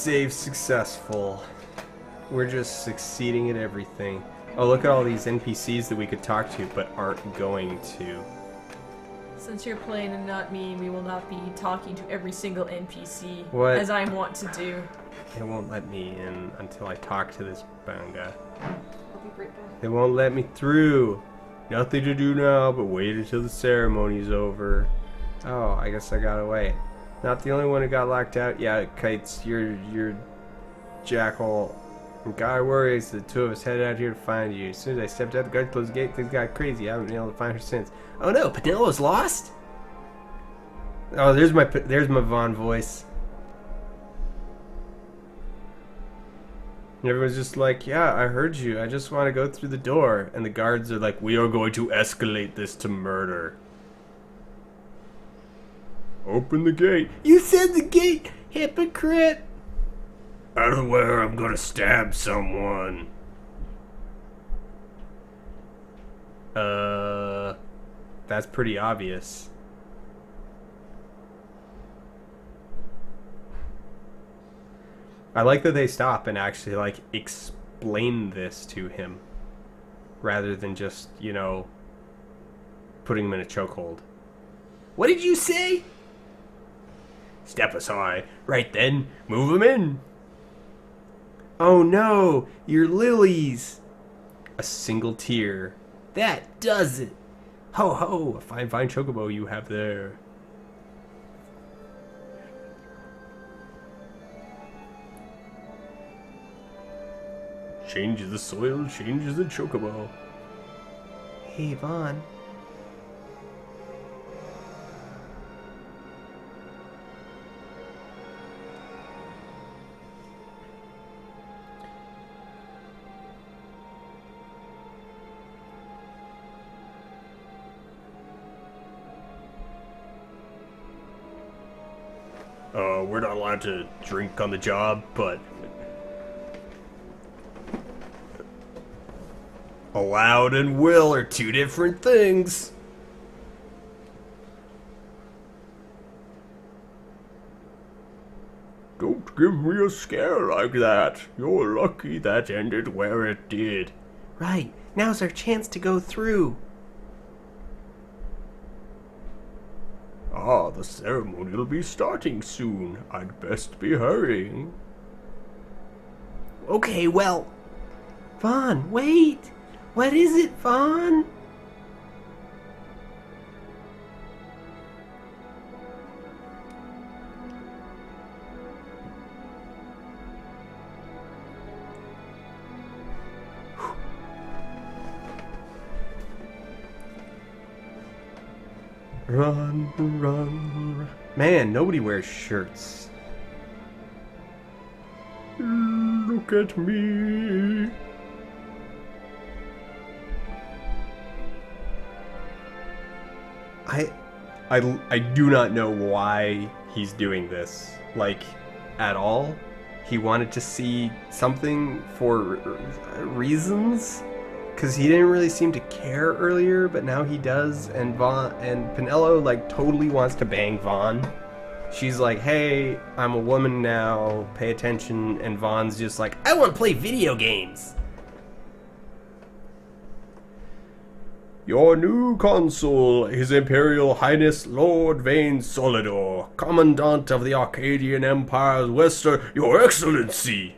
Save successful. We're just succeeding at everything. Oh, look at all these NPCs that we could talk to but aren't going to. Since you're playing and not me, we will not be talking to every single NPC What? as I want to do. They won't let me in until I talk to this banga. I'll be right back. They won't let me through. Nothing to do now but wait until the ceremony's over. Oh, I guess I got away. Not the only one who got locked out. Yeah, Kites, you're Jackal. Guy worries the two of us headed out here to find you. As soon as I stepped out, the guard closed the gate. Things got crazy. I haven't been able to find her since. Oh no, Penelope's lost? Oh, there's my Vaughn voice. And everyone's just like, yeah, I heard you. I just want to go through the door. And the guards are like, we are going to escalate this to murder. Open the gate. You said the gate, hypocrite. Out of the way or I'm gonna stab someone. That's pretty obvious. I like that they stop and actually, like, explain this to him. Rather than just, you know, putting him in a chokehold. What did you say? Step aside. Right then, move him in. Oh no, your lilies. A single tear. That does it. Ho ho, a fine chocobo you have there. Changes the soil, changes the chocobo. Hey, Vaughn. We're not allowed to drink on the job, but allowed and will are two different things. Don't give me a scare like that. You're lucky that ended where it did. Right, now's our chance to go through. Ah, the ceremony will be starting soon. I'd best be hurrying. Okay, well... Vaughn, wait! What is it, Vaughn? Run, run, run. Man, nobody wears shirts. Look at me. I do not know why he's doing this. Like, at all. He wanted to see something for reasons. Because he didn't really seem to care earlier, but now he does, and Penelope, like, totally wants to bang Vaughn. She's like, hey, I'm a woman now, pay attention, and Vaughn's just like, I want to play video games! Your new consul, His Imperial Highness Lord Vane Solidor, Commandant of the Arcadian Empire's Western, Your Excellency!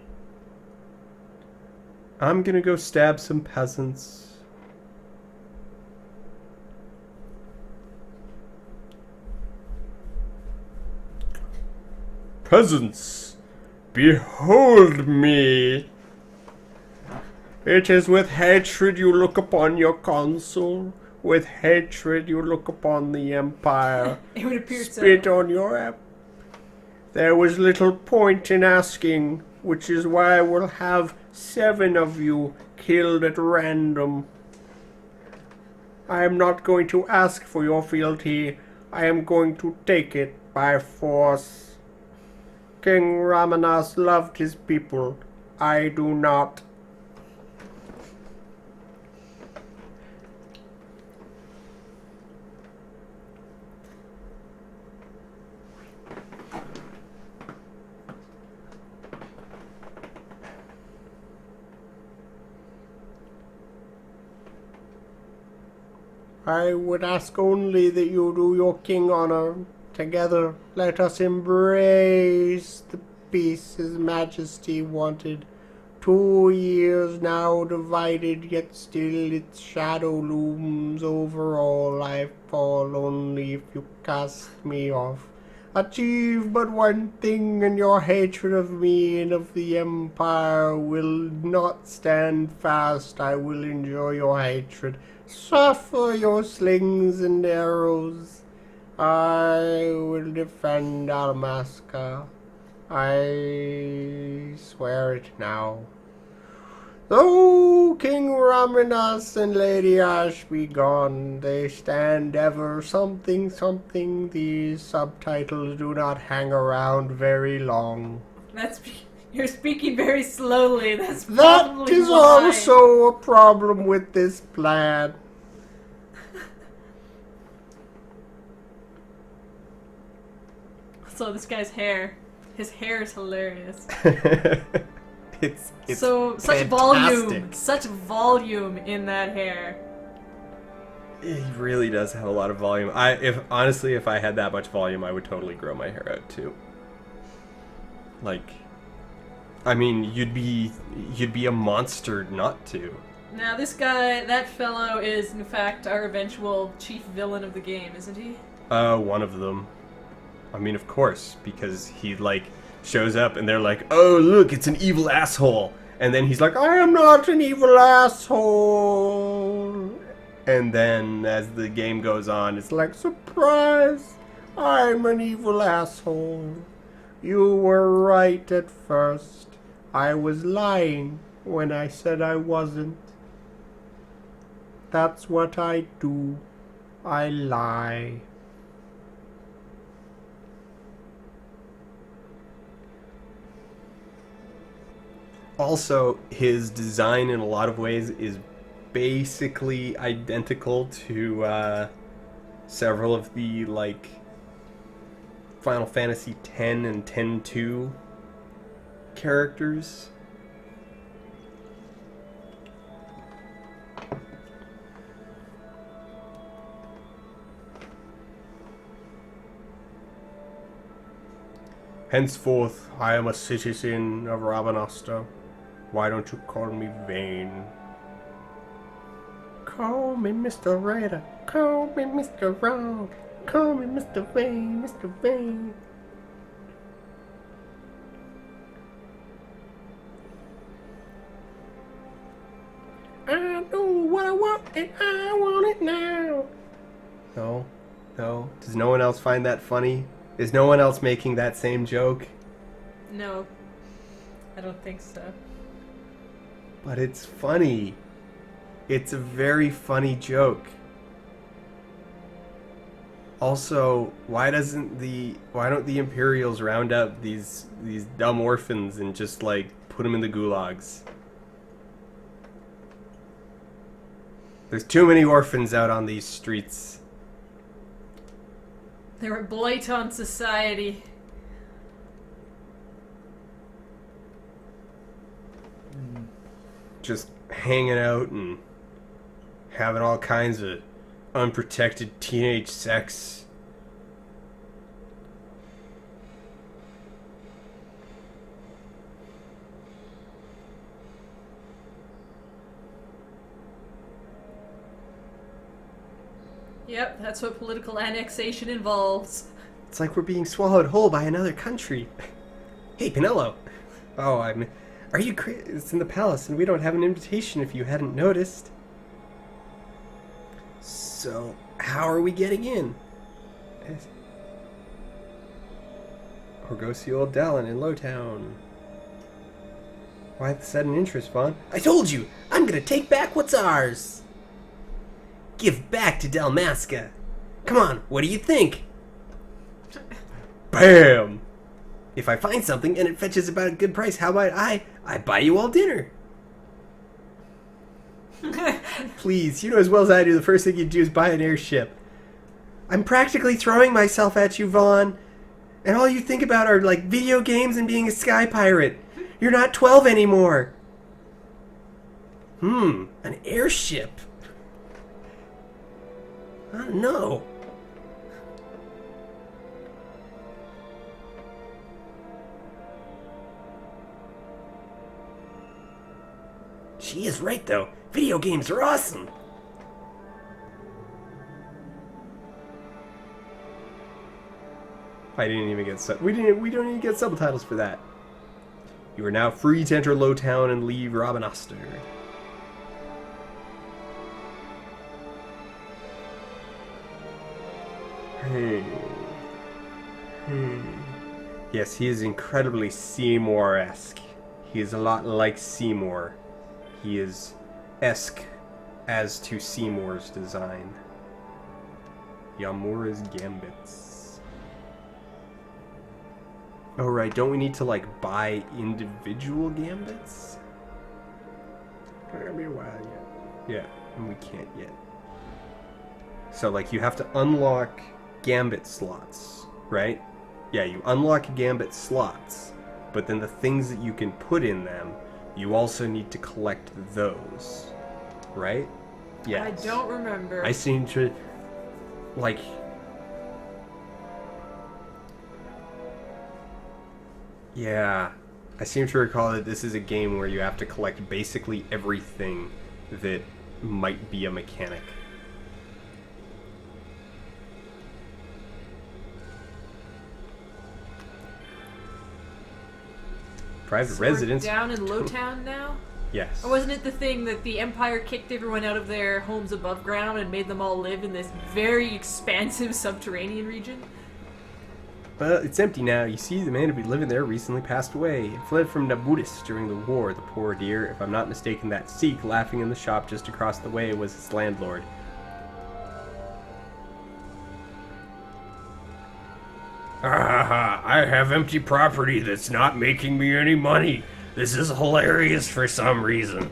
I'm gonna go stab some peasants. Peasants, behold me. It is with hatred you look upon your consul. With hatred you look upon the Empire. It would appear Spit so. on your There was little point in asking, which is why I will have 7 of you killed at random. I am not going to ask for your fealty. I am going to take it by force. King Ramanas loved his people. I do not. I would ask only that you do your king honor. Together, let us embrace the peace His Majesty wanted. 2 years now divided, yet still its shadow looms over all. I fall only if you cast me off. Achieve but one thing, and your hatred of me and of the Empire will not stand fast. I will enjoy your hatred, suffer your slings and arrows. I will defend Almasca. I swear it now. Though King Raminas and Lady Ash be gone, they stand ever something something. These subtitles do not hang around very long. You're speaking very slowly. That's That probably is why. also a problem with this plan. So this guy's hair. His hair is hilarious. It's So such volume in that hair. He really does have a lot of volume. If I had that much volume, I would totally grow my hair out too. Like, I mean, you'd be a monster not to. Now this guy, that fellow is in fact our eventual chief villain of the game, isn't he? One of them. I mean, of course, because he like shows up and they're like, "Oh, look, it's an evil asshole," and then he's like, "I am not an evil asshole." And then as the game goes on, it's like, "Surprise! I'm an evil asshole. You were right at first. I was lying when I said I wasn't. That's what I do. I lie." Also, his design in a lot of ways is basically identical to several of the like Final Fantasy X and X-2 characters. Henceforth, I am a citizen of Rabanastre. Why don't you call me Vane? Call me Mr. Raider. Call me Mr. Round. Call me Mr. Vane, Mr. Vane. I know what I want and I want it now. No. Does no one else find that funny? Is no one else making that same joke? No, I don't think so. But it's funny. It's a very funny joke. Also, why don't the Imperials round up these dumb orphans and just like put them in the gulags? There's too many orphans out on these streets. They're a blight on society. Just hanging out and having all kinds of unprotected teenage sex. Yep, that's what political annexation involves. It's like we're being swallowed whole by another country. Hey, Pinello. Oh, Are you crazy? It's in the palace, and we don't have an invitation if you hadn't noticed. So, how are we getting in? Or go see old Dallin in Lowtown. Why the sudden interest, Vaughn? I told you! I'm gonna take back what's ours! Give back to Dalmasca! Come on, what do you think? Bam! If I find something and it fetches about a good price, how about I buy you all dinner? Please, you know as well as I do, the first thing you do is buy an airship. I'm practically throwing myself at you, Vaughn. And all you think about are, like, video games and being a sky pirate. You're not 12 anymore. An airship. I don't know. She is right, though. Video games are awesome. I didn't even get we don't even get subtitles for that. You are now free to enter Lowtown and leave Robin Oster. Hey. Yes, he is incredibly Seymour-esque. He is a lot like Seymour. He is esque as to Seymour's design. Yamura's Gambits. Oh right, don't we need to like buy individual gambits? It's gonna be a while yet. Yeah, and we can't yet. So like you have to unlock gambit slots, right? Yeah, you unlock gambit slots, but then the things that you can put in them, you also need to collect those, right? Yeah. I don't remember. I seem to like. Yeah, I seem to recall that this is a game where you have to collect basically everything that might be a mechanic. Private residence. We're down in Lowtown now? Yes. Or wasn't it the thing that the Empire kicked everyone out of their homes above ground and made them all live in this very expansive subterranean region? Well, it's empty now. You see, the man who had been living there recently passed away. He fled from Nabutis during the war. The poor dear. If I'm not mistaken, that Sikh laughing in the shop just across the way was his landlord. I have empty property that's not making me any money. This is hilarious for some reason.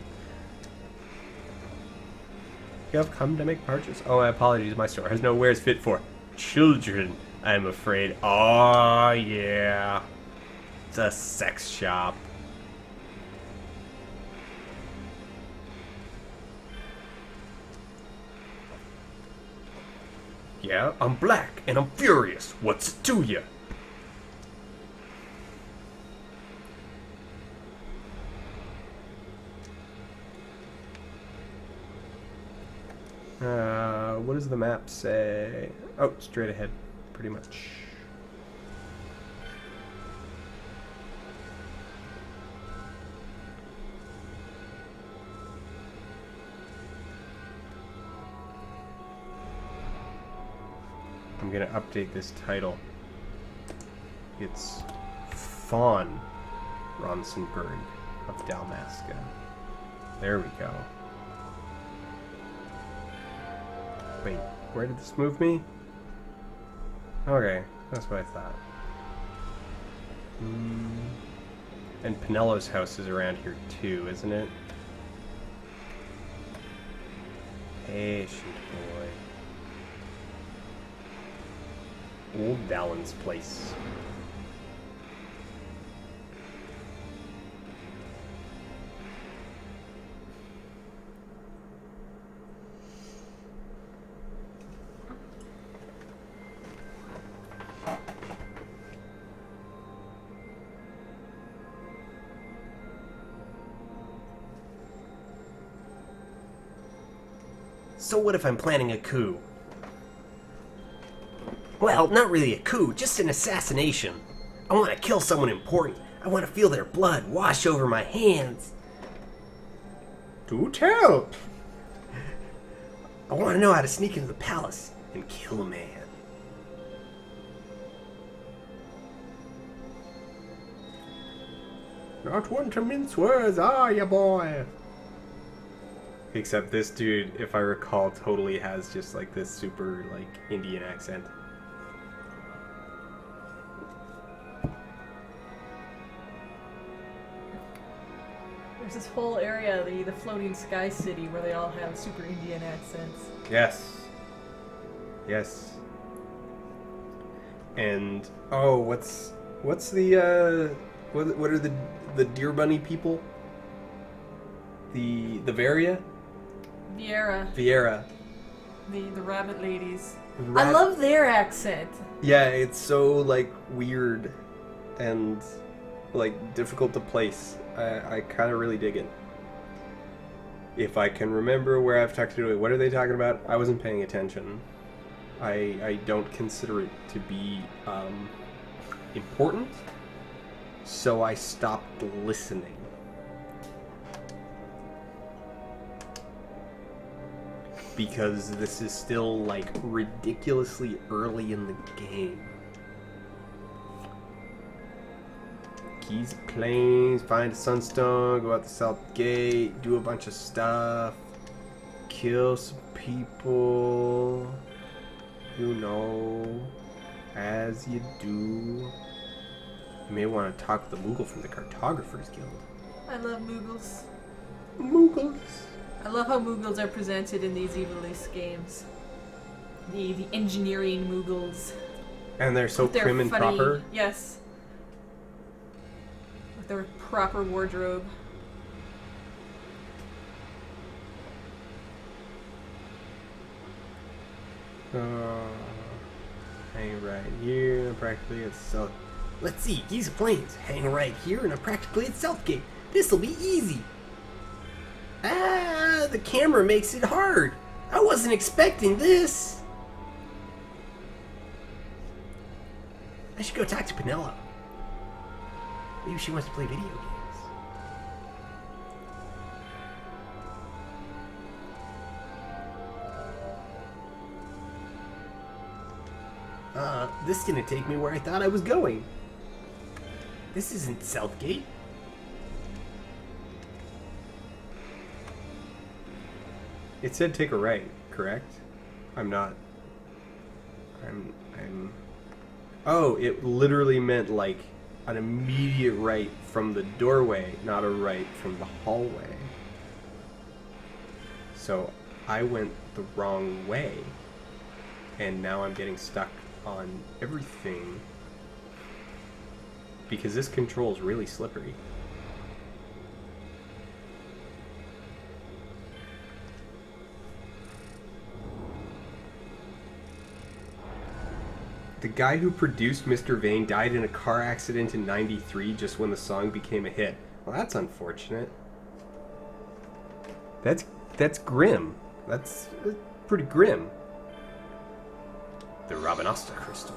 You have come to make purchase? Oh, my apologies. My store has no wares fit for children, I'm afraid. Oh, yeah. It's a sex shop. Yeah, I'm black and I'm furious. What's it to you? What does the map say? Oh, straight ahead, pretty much. I'm gonna update this title. It's Fawn Ronsenberg of Dalmasca. There we go. Wait, where did this move me? Okay, that's what I thought. And Pinello's house is around here too, isn't it? Patient boy. Old Dallin's place. So what if I'm planning a coup? Well, not really a coup, just an assassination. I want to kill someone important. I want to feel their blood wash over my hands. Do tell. I want to know how to sneak into the palace and kill a man. Not one to mince words, are ya, boy? Except this dude, if I recall, totally has just like this super like Indian accent. There's this whole area, the floating sky city, where they all have super Indian accents. Yes. Yes. And oh, what's the what are the deer bunny people? The Varia? Vieira. Vieira. The rabbit ladies. I Rab- love their accent. Yeah, it's so like weird and like difficult to place. I kind of really dig it. If I can remember where I've talked to it, what are they talking about? I wasn't paying attention. I don't consider it to be important, so I stopped listening. Because this is still like ridiculously early in the game. Keys, planes, find a sunstone, go out the south gate, do a bunch of stuff, kill some people, you know, as you do. You may want to talk to the Moogle from the Cartographers Guild. I love Moogles. Moogles. I love how Moogles are presented in these Evilist games. The engineering Moogles. And they're so With their prim and funny, proper. Yes. With their proper wardrobe. Hang right here, practically it's south. Let's see, these planes hang right here and I'm practically at Southgate. This'll be easy. Ah, the camera makes it hard. I wasn't expecting this. I should go talk to Penelope. Maybe she wants to play video games. This is gonna take me where I thought I was going. This isn't Southgate. It said take a right, correct? I'm... Oh, it literally meant like an immediate right from the doorway, not a right from the hallway. So I went the wrong way. And now I'm getting stuck on everything. Because this control's really slippery. The guy who produced Mr. Vane died in a car accident in '93 just when the song became a hit. Well, that's unfortunate. That's grim. That's pretty grim. The Rabanasta crystal.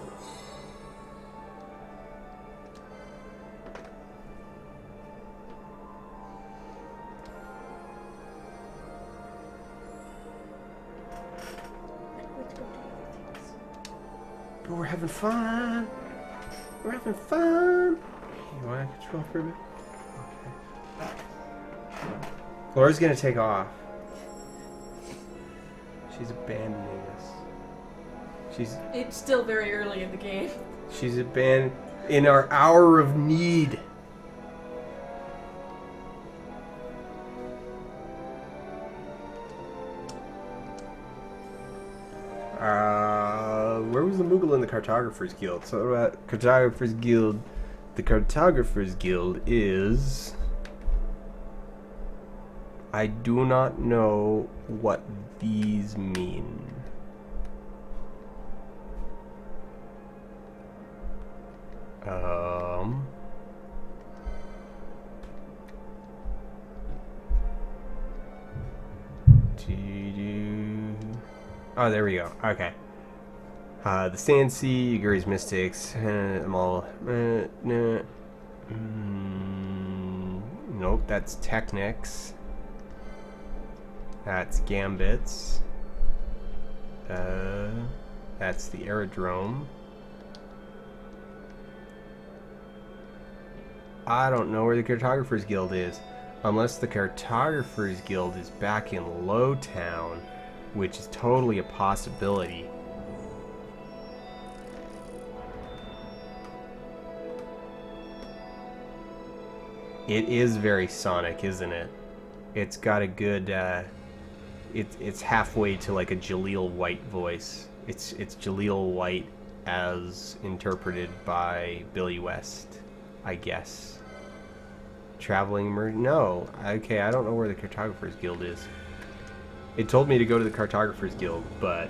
But we're having fun. We're having fun. You want to control for a bit? Okay. Laura's gonna take off. She's abandoning us. It's still very early in the game. She's abandoned in our hour of need. Where was the Moogle in the Cartographers Guild? So, Cartographers Guild. The Cartographers Guild is... I do not know what these mean. Oh, there we go. Okay. The Sand Sea, Yuguri's Mystics, I'm all... Nope, that's Technics. That's Gambits. That's the Aerodrome. I don't know where the Cartographers Guild is. Unless the Cartographers Guild is back in Lowtown, which is totally a possibility. It is very Sonic, isn't it? It's got a good, it's halfway to like a Jaleel White voice. It's Jaleel White as interpreted by Billy West, I guess. Traveling no. Okay, I don't know where the Cartographers Guild is. It told me to go to the Cartographers Guild, but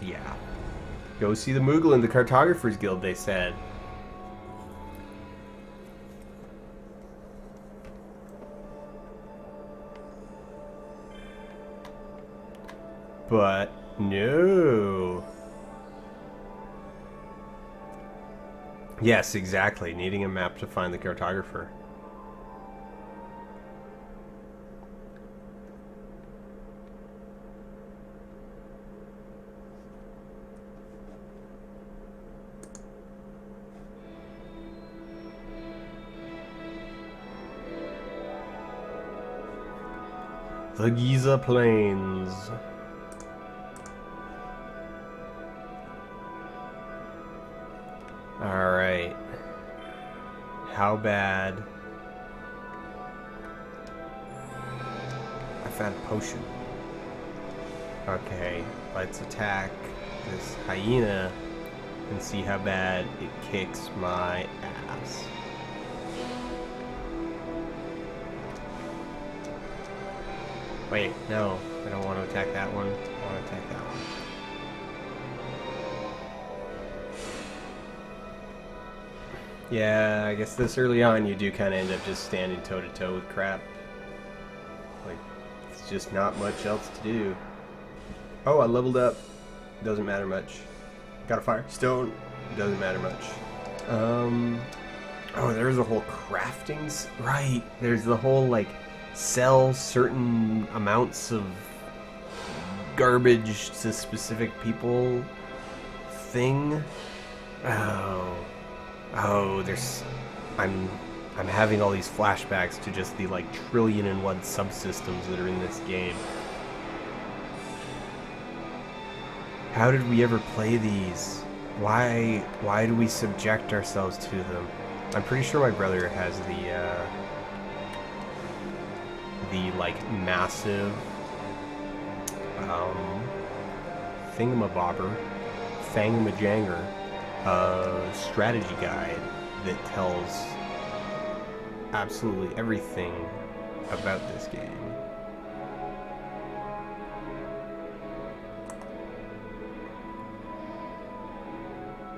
yeah. Go see the Moogle in the Cartographers Guild, they said. But no. Yes, exactly. Needing a map to find the cartographer. The Giza Plains. Alright. How bad? I found a potion. Okay, let's attack this hyena and see how bad it kicks my ass. Wait, no, I don't want to attack that one. I want to attack that one. Yeah, I guess this early on you do kind of end up just standing toe-to-toe with crap. Like, it's just not much else to do. Oh, I leveled up. Doesn't matter much. Got a firestone. Doesn't matter much. Oh, there's a whole crafting... Right, there's the whole, like, sell certain amounts of garbage to specific people thing. Oh, there's... I'm having all these flashbacks to just the, like, 1,000,000,001 subsystems that are in this game. How did we ever play these? Why do we subject ourselves to them? I'm pretty sure my brother has the like massive thingamajanger strategy guide that tells absolutely everything about this game.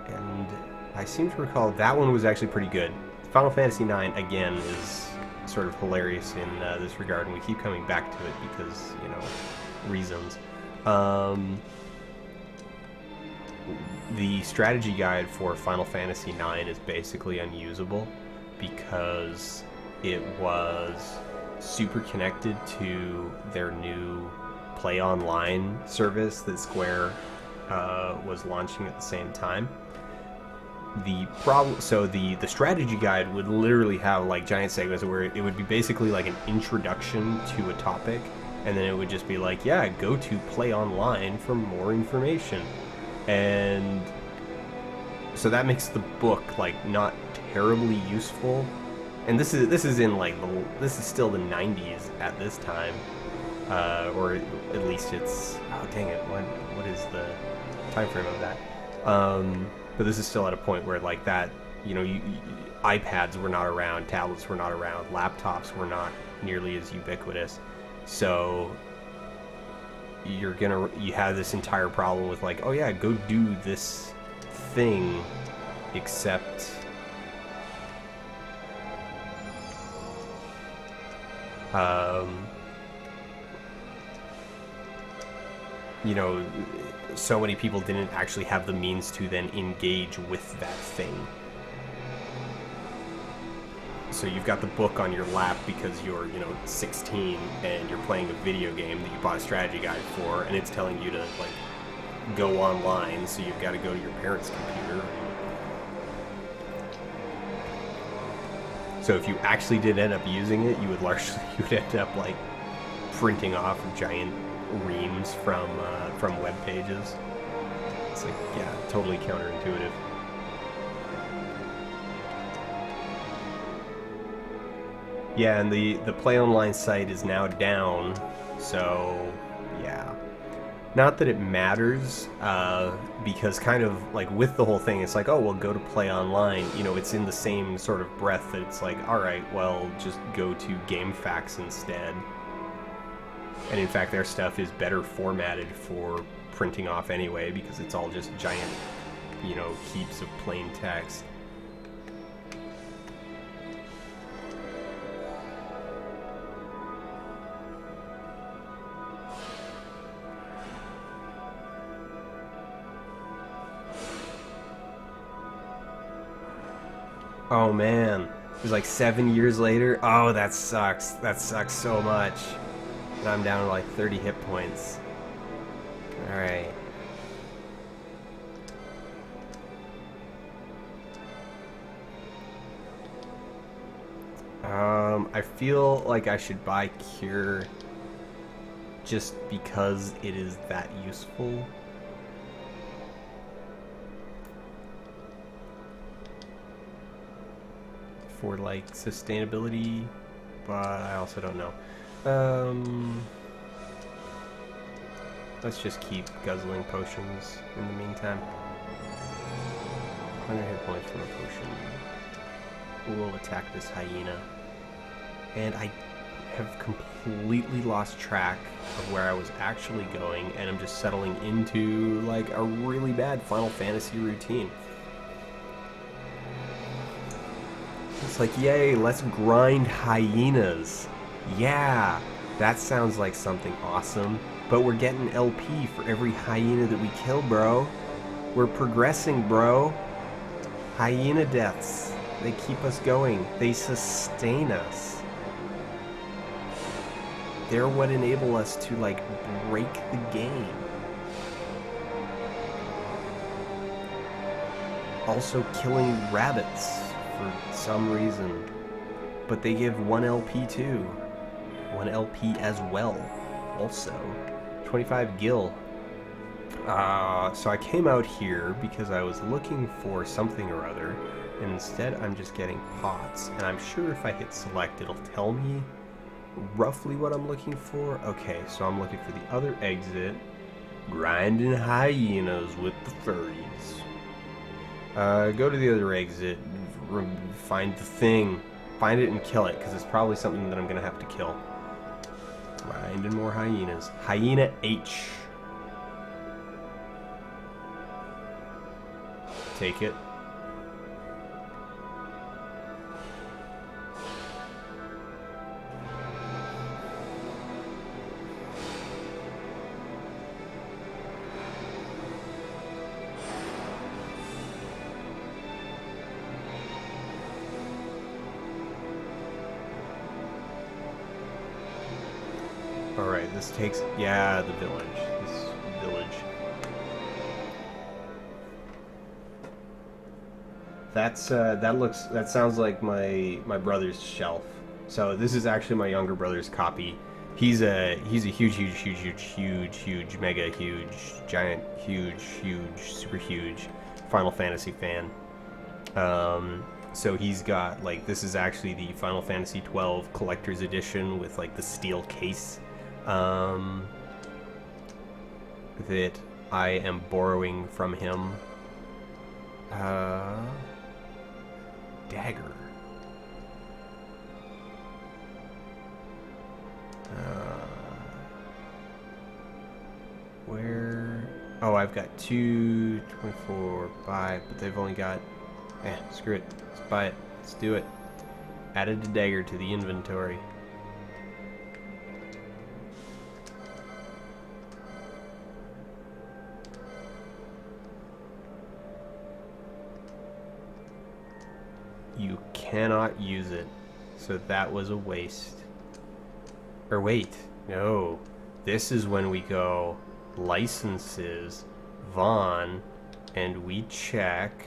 And I seem to recall that one was actually pretty good. Final Fantasy IX, again, is sort of hilarious in this regard, and we keep coming back to it because, you know, reasons. The strategy guide for Final Fantasy IX is basically unusable because it was super connected to their new Play Online service that Square was launching at the same time. The problem, so the strategy guide would literally have like giant segments where it would be basically like an introduction to a topic, and then it would just be like, yeah, go to Play Online for more information. And so that makes the book like not terribly useful. And this is in like this is still the 90s at this time, or at least it's, oh dang it, what is the time frame of that? But this is still at a point where like that, you know, iPads were not around, tablets were not around, laptops were not nearly as ubiquitous. So you have this entire problem with like, oh yeah, go do this thing, except you know, so many people didn't actually have the means to then engage with that thing. So you've got the book on your lap because you're, you know, 16 and you're playing a video game that you bought a strategy guide for, and it's telling you to like go online, so you've got to go to your parents' computer. So if you actually did end up using it, you would end up like printing off giant reams from web pages. It's like, yeah, totally counterintuitive. Yeah, and the Play Online site is now down, so yeah. Not that it matters, because kind of like with the whole thing, it's like, oh, well, go to Play Online. You know, it's in the same sort of breath that it's like, all right, well, just go to GameFAQs instead. And in fact, their stuff is better formatted for printing off anyway, because it's all just giant, you know, heaps of plain text. Oh man, it was like 7 years later. Oh, that sucks. That sucks so much. And I'm down to like 30 hit points. Alright. I feel like I should buy Cure just because it is that useful. For like sustainability, but I also don't know. Let's just keep guzzling potions in the meantime. 100 hit points from a potion. We'll attack this hyena. And I have completely lost track of where I was actually going, and I'm just settling into like a really bad Final Fantasy routine. It's like, yay, let's grind hyenas. Yeah, that sounds like something awesome. But we're getting LP for every hyena that we kill, bro. We're progressing, bro. Hyena deaths. They keep us going. They sustain us. They're what enable us to, like, break the game. Also killing rabbits for some reason. But they give 1 LP too. 1 LP as well. Also. 25 gil. So I came out here because I was looking for something or other. And instead I'm just getting pots. And I'm sure if I hit select it'll tell me roughly what I'm looking for. Okay, so I'm looking for the other exit. Grinding hyenas with the furries. Go to the other exit. Find the thing. Find it and kill it, because it's probably something that I'm going to have to kill. Grinding more hyenas. Hyena H. Take it. Alright, this takes... yeah, the village. This village. That sounds like my brother's shelf. So this is actually my younger brother's copy. He's a huge, mega huge, giant, huge, super huge Final Fantasy fan. So he's got, like, this is actually the Final Fantasy 12 Collector's Edition with, like, the steel case. That I am borrowing from him. Dagger. Where? Oh, I've got 2, 24, 5, but they've only got... screw it. Let's buy it. Let's do it. Added a dagger to the inventory. You cannot use it. So that was a waste. Or wait, no. This is when we go licenses, Vaughn, and we check.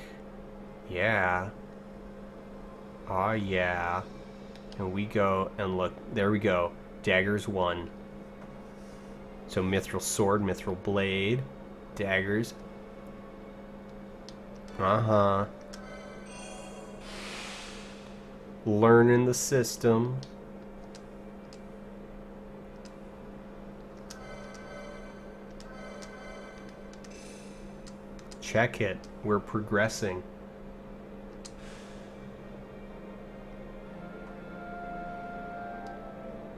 Yeah. Oh yeah. And we go and look. There we go. Daggers 1. So mithril sword, mithril blade, daggers. Uh-huh. Learning the system. Check it. We're progressing.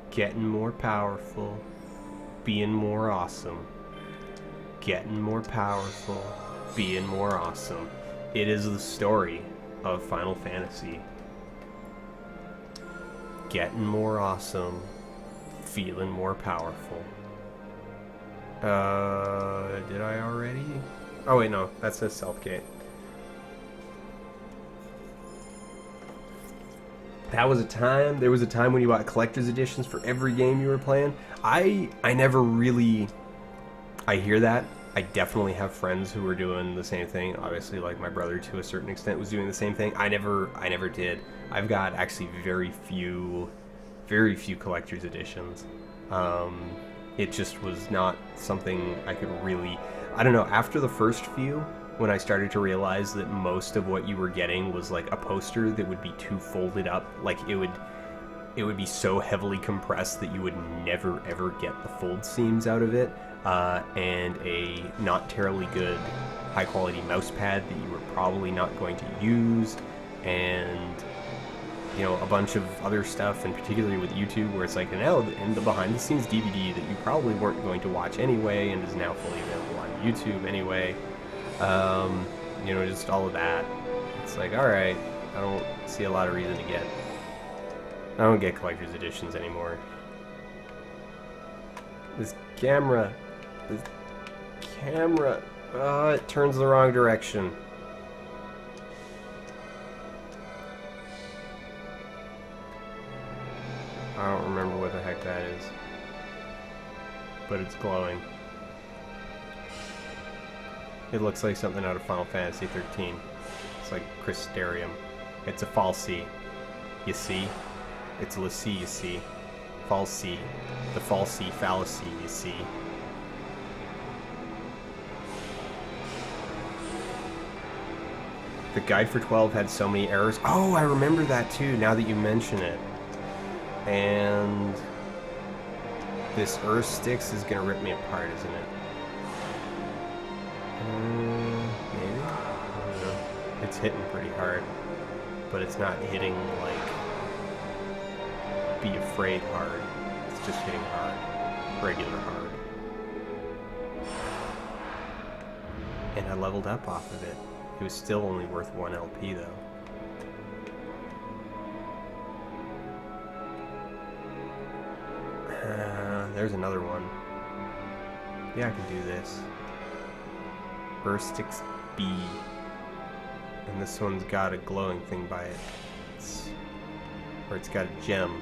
Getting more powerful. being more awesome. Getting more powerful. Being more awesome. It is the story of Final Fantasy. Getting more awesome. Feeling more powerful. Did I already? Oh wait, no. That says Southgate. That was a time. There was a time when you bought collector's editions for every game you were playing. I never really. I hear that. I definitely have friends who were doing the same thing. Obviously, like my brother to a certain extent was doing the same thing. I never did. I've got actually very few collector's editions. It just was not something I could really. I don't know. After the first few, when I started to realize that most of what you were getting was like a poster that would be too folded up, like it would be so heavily compressed that you would never ever get the fold seams out of it, and a not terribly good high quality mouse pad that you were probably not going to use, and you know, a bunch of other stuff, and particularly with YouTube, where it's like, now in the behind the scenes DVD that you probably weren't going to watch anyway and is now fully available on YouTube anyway. You know, just all of that. It's like, alright, I don't see a lot of reason to get. I don't get collector's editions anymore. This camera. Oh, it turns the wrong direction. I don't remember what the heck that is. But it's glowing. It looks like something out of Final Fantasy 13. It's like Crystarium. It's a fal'Cie. You see? It's l'Cie, you see. fal'Cie. The fal'Cie fallacy, you see. The guide for 12 had so many errors. Oh, I remember that too, now that you mention it. And this Earth Sticks is gonna rip me apart, isn't it? Maybe? I don't know. It's hitting pretty hard, but it's not hitting like be afraid hard. It's just hitting hard. Regular hard. And I leveled up off of it. It was still only worth 1 LP though. There's another one. Yeah, I can do this. Burstix B. And this one's got a glowing thing by it. Or it's got a gem.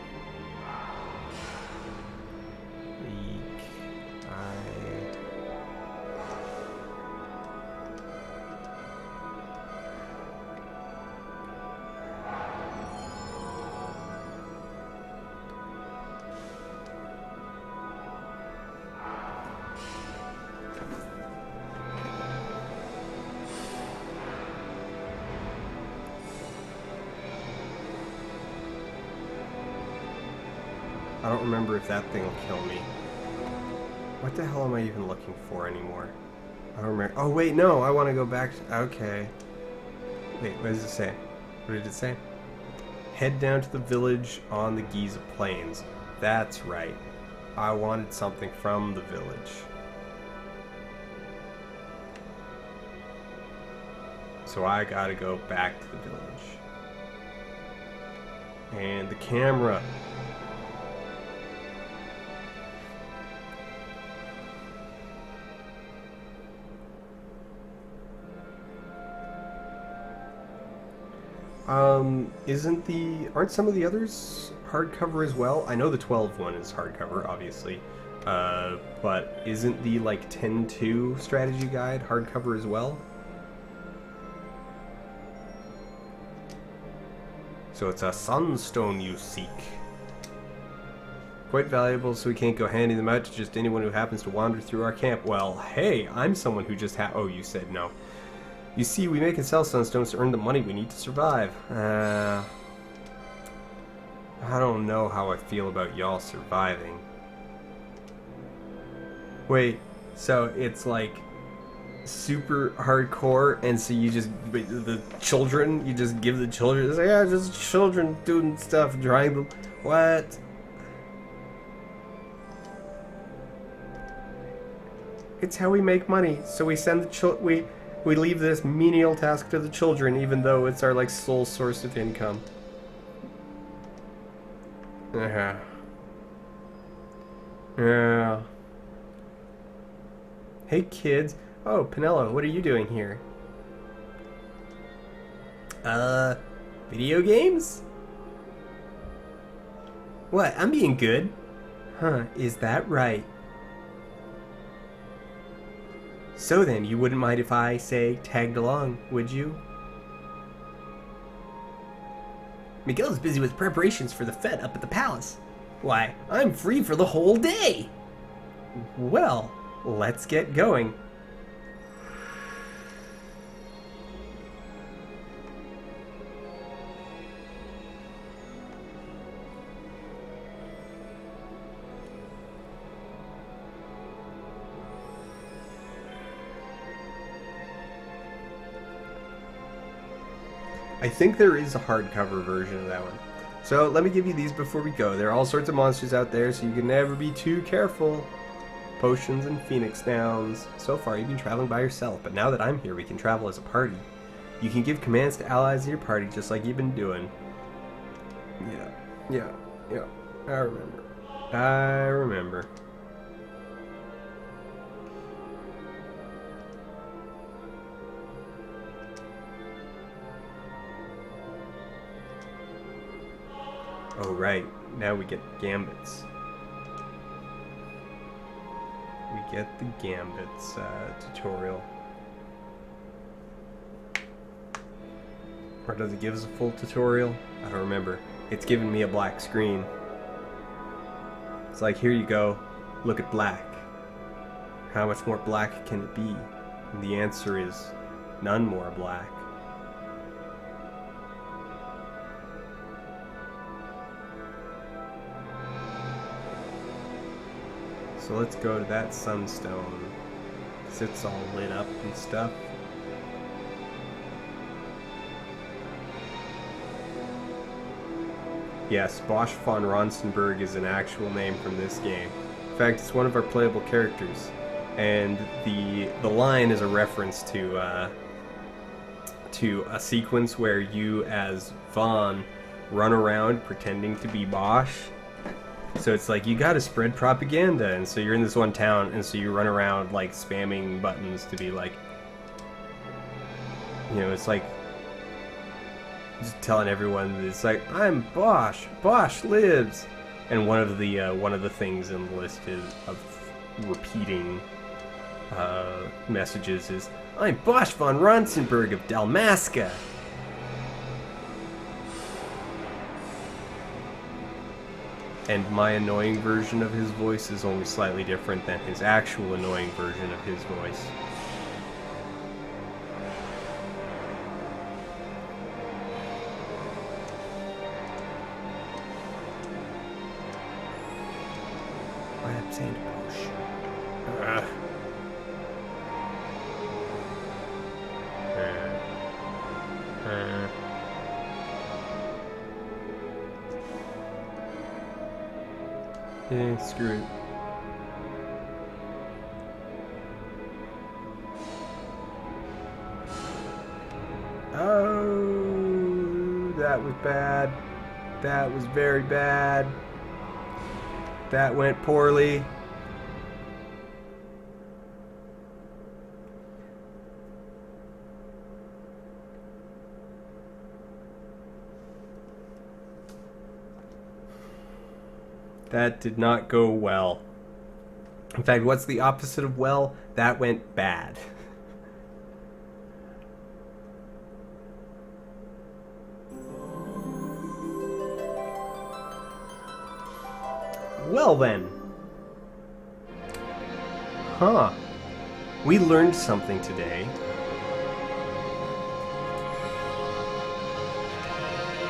I don't remember if that thing will kill me. What the hell am I even looking for anymore? I don't remember. Oh wait, no, I want to go back to... Okay. Wait, what does it say? What did it say? Head down to the village on the Giza Plains. That's right. I wanted something from the village. So I gotta go back to the village. And the camera... aren't some of the others hardcover as well? I know the 12 one is hardcover, obviously. But isn't the, like, 10-2 strategy guide hardcover as well? So it's a sunstone you seek. Quite valuable, so we can't go handing them out to just anyone who happens to wander through our camp. Well, hey, I'm someone who just oh, you said no. You see, we make and sell sunstones to earn the money we need to survive. I don't know how I feel about y'all surviving. Wait, so it's like super hardcore, and so you just, the children, you just give the children, it's like, yeah, just children doing stuff, drawing them. What? It's how we make money. So we send the we leave this menial task to the children, even though it's our like sole source of income. Yeah. Yeah. Hey kids. Oh, Penello, what are you doing here? Video games? What? I'm being good. Huh, is that right? So then, you wouldn't mind if I, say, tagged along, would you? Miguel's busy with preparations for the fete up at the palace. Why, I'm free for the whole day! Well, let's get going. I think there is a hardcover version of that one. So let me give you these before we go. There are all sorts of monsters out there, so you can never be too careful. Potions and phoenix downs. So far you've been traveling by yourself, but now that I'm here we can travel as a party. You can give commands to allies of your party just like you've been doing. Yeah. I remember. Oh right, now we get gambits. We get the gambits tutorial. Or does it give us a full tutorial? I don't remember. It's giving me a black screen. It's like, here you go, look at black. How much more black can it be? And the answer is none more black. So let's go to that sunstone. It's all lit up and stuff. Yes, Bosch von Ronsenberg is an actual name from this game. In fact, it's one of our playable characters. And the line is a reference to a sequence where you as Von run around pretending to be Bosch. So it's like, you gotta spread propaganda, and so you're in this one town, and so you run around like spamming buttons to be like, you know, it's like just telling everyone that it's like, I'm Bosch, Bosch lives, and one of the things in the list of repeating messages is, I'm Bosch von Ronsenberg of Dalmasca. And my annoying version of his voice is only slightly different than his actual annoying version of his voice. Lab sand potion. Yeah, screw it. Oh, that was bad. That was very bad. That went poorly. That did not go well. In fact, what's the opposite of well? That went bad. Well then. Huh. We learned something today.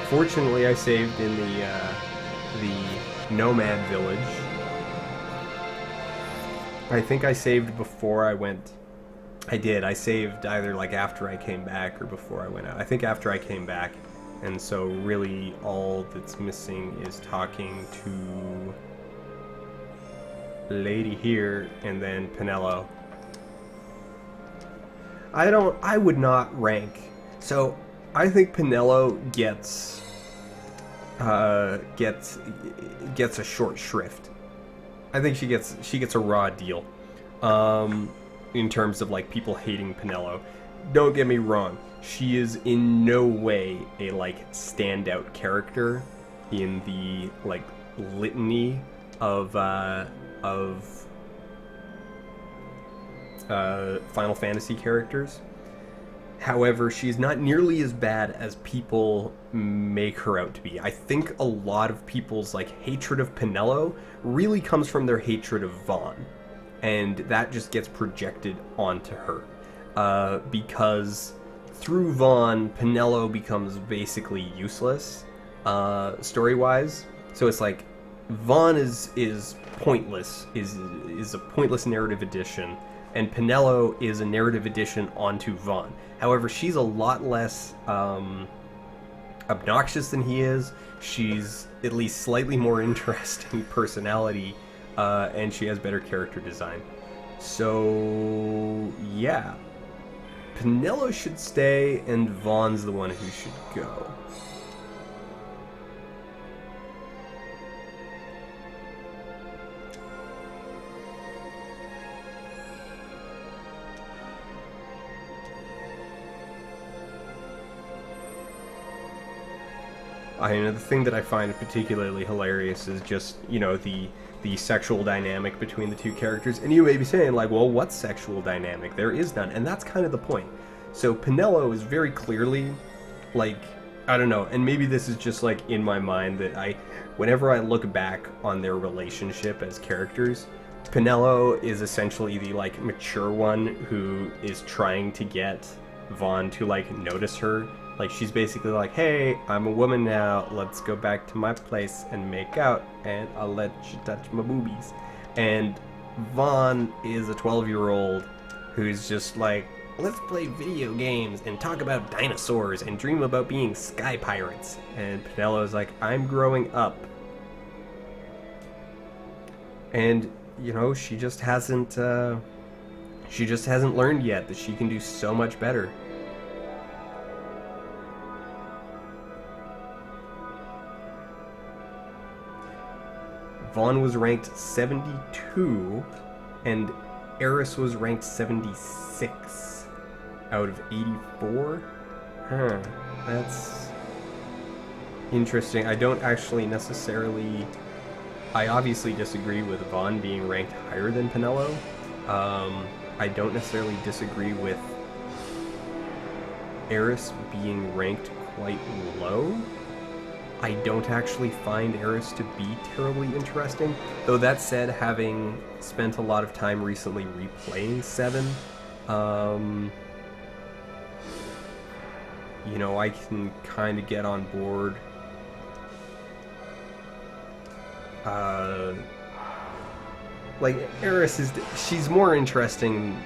Fortunately, I saved in the nomad village. I think I saved before I went. I did. I saved either like after I came back or before I went out. I think after I came back. And so really all that's missing is talking to the lady here and then Penello. I would not rank. So I think Penelo gets a short shrift. I think she gets a raw deal. In terms of like people hating Penelo. Don't get me wrong, she is in no way a like standout character in the like litany of Final Fantasy characters. However, she's not nearly as bad as people make her out to be. I think a lot of people's like hatred of Penelo really comes from their hatred of Vaughn, and that just gets projected onto her. Because through Vaughn, Penelo becomes basically useless, story-wise. So it's like Vaughn is pointless, is a pointless narrative addition, and Penelo is a narrative addition onto Vaughn. However, she's a lot less obnoxious than he is. She's at least slightly more interesting personality, and she has better character design. So yeah, Penelo should stay, and Vaughn's the one who should go. The thing that I find particularly hilarious is just, you know, the sexual dynamic between the two characters. And you may be saying, like, well, what sexual dynamic? There is none. And that's kind of the point. So Penelo is very clearly, like, I don't know, and maybe this is just, like, in my mind that whenever I look back on their relationship as characters, Penelo is essentially the, like, mature one who is trying to get Vaughn to, like, notice her. Like, she's basically like, hey, I'm a woman now, let's go back to my place and make out, and I'll let you touch my boobies. And Vaughn is a 12-year-old who's just like, let's play video games and talk about dinosaurs and dream about being sky pirates. And Penelo's like, I'm growing up. And, you know, she just hasn't learned yet that she can do so much better. Vaughn was ranked 72, and Eris was ranked 76 out of 84? Huh, that's interesting. I don't actually necessarily... I obviously disagree with Vaughn being ranked higher than Penelo. I don't necessarily disagree with Eris being ranked quite low. I don't actually find Eris to be terribly interesting. Though that said, having spent a lot of time recently replaying 7, you know, I can kind of get on board. Like, Eris she's more interesting.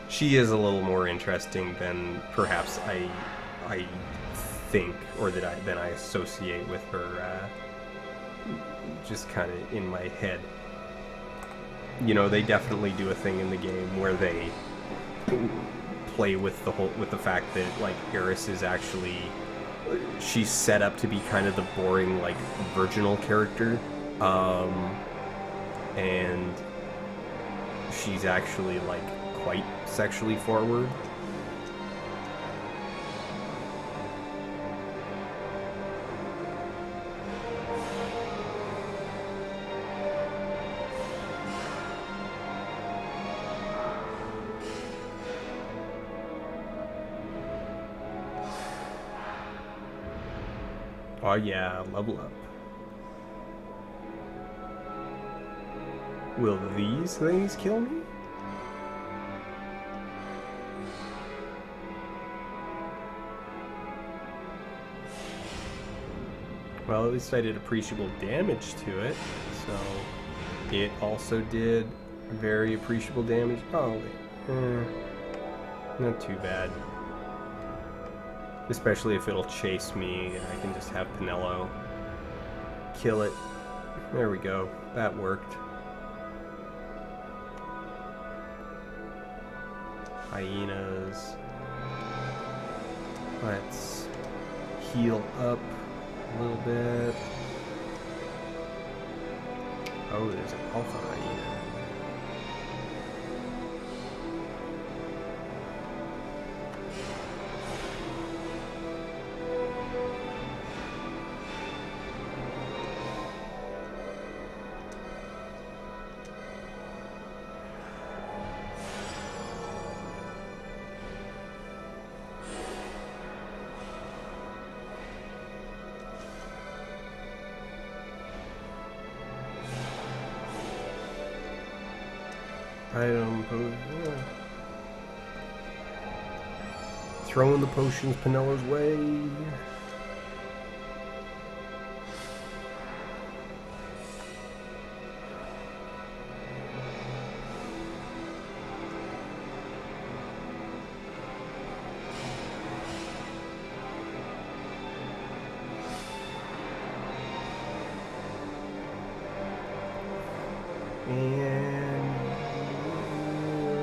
She is a little more interesting than perhaps I think, or than I associate with her, just kind of in my head. You know, they definitely do a thing in the game where they play with the fact that, like, Eris is actually, she's set up to be kind of the boring, like, virginal character, and she's actually, like, quite sexually forward. Oh yeah, level up. Will these things kill me? Well, at least I did appreciable damage to it, so it also did very appreciable damage. Oh, not too bad. Especially if it'll chase me and I can just have Penelo kill it. There we go. That worked. hyenas. Let's heal up a little bit. Oh, there's an alpha hyena. Throwing the potions Penelo's way. And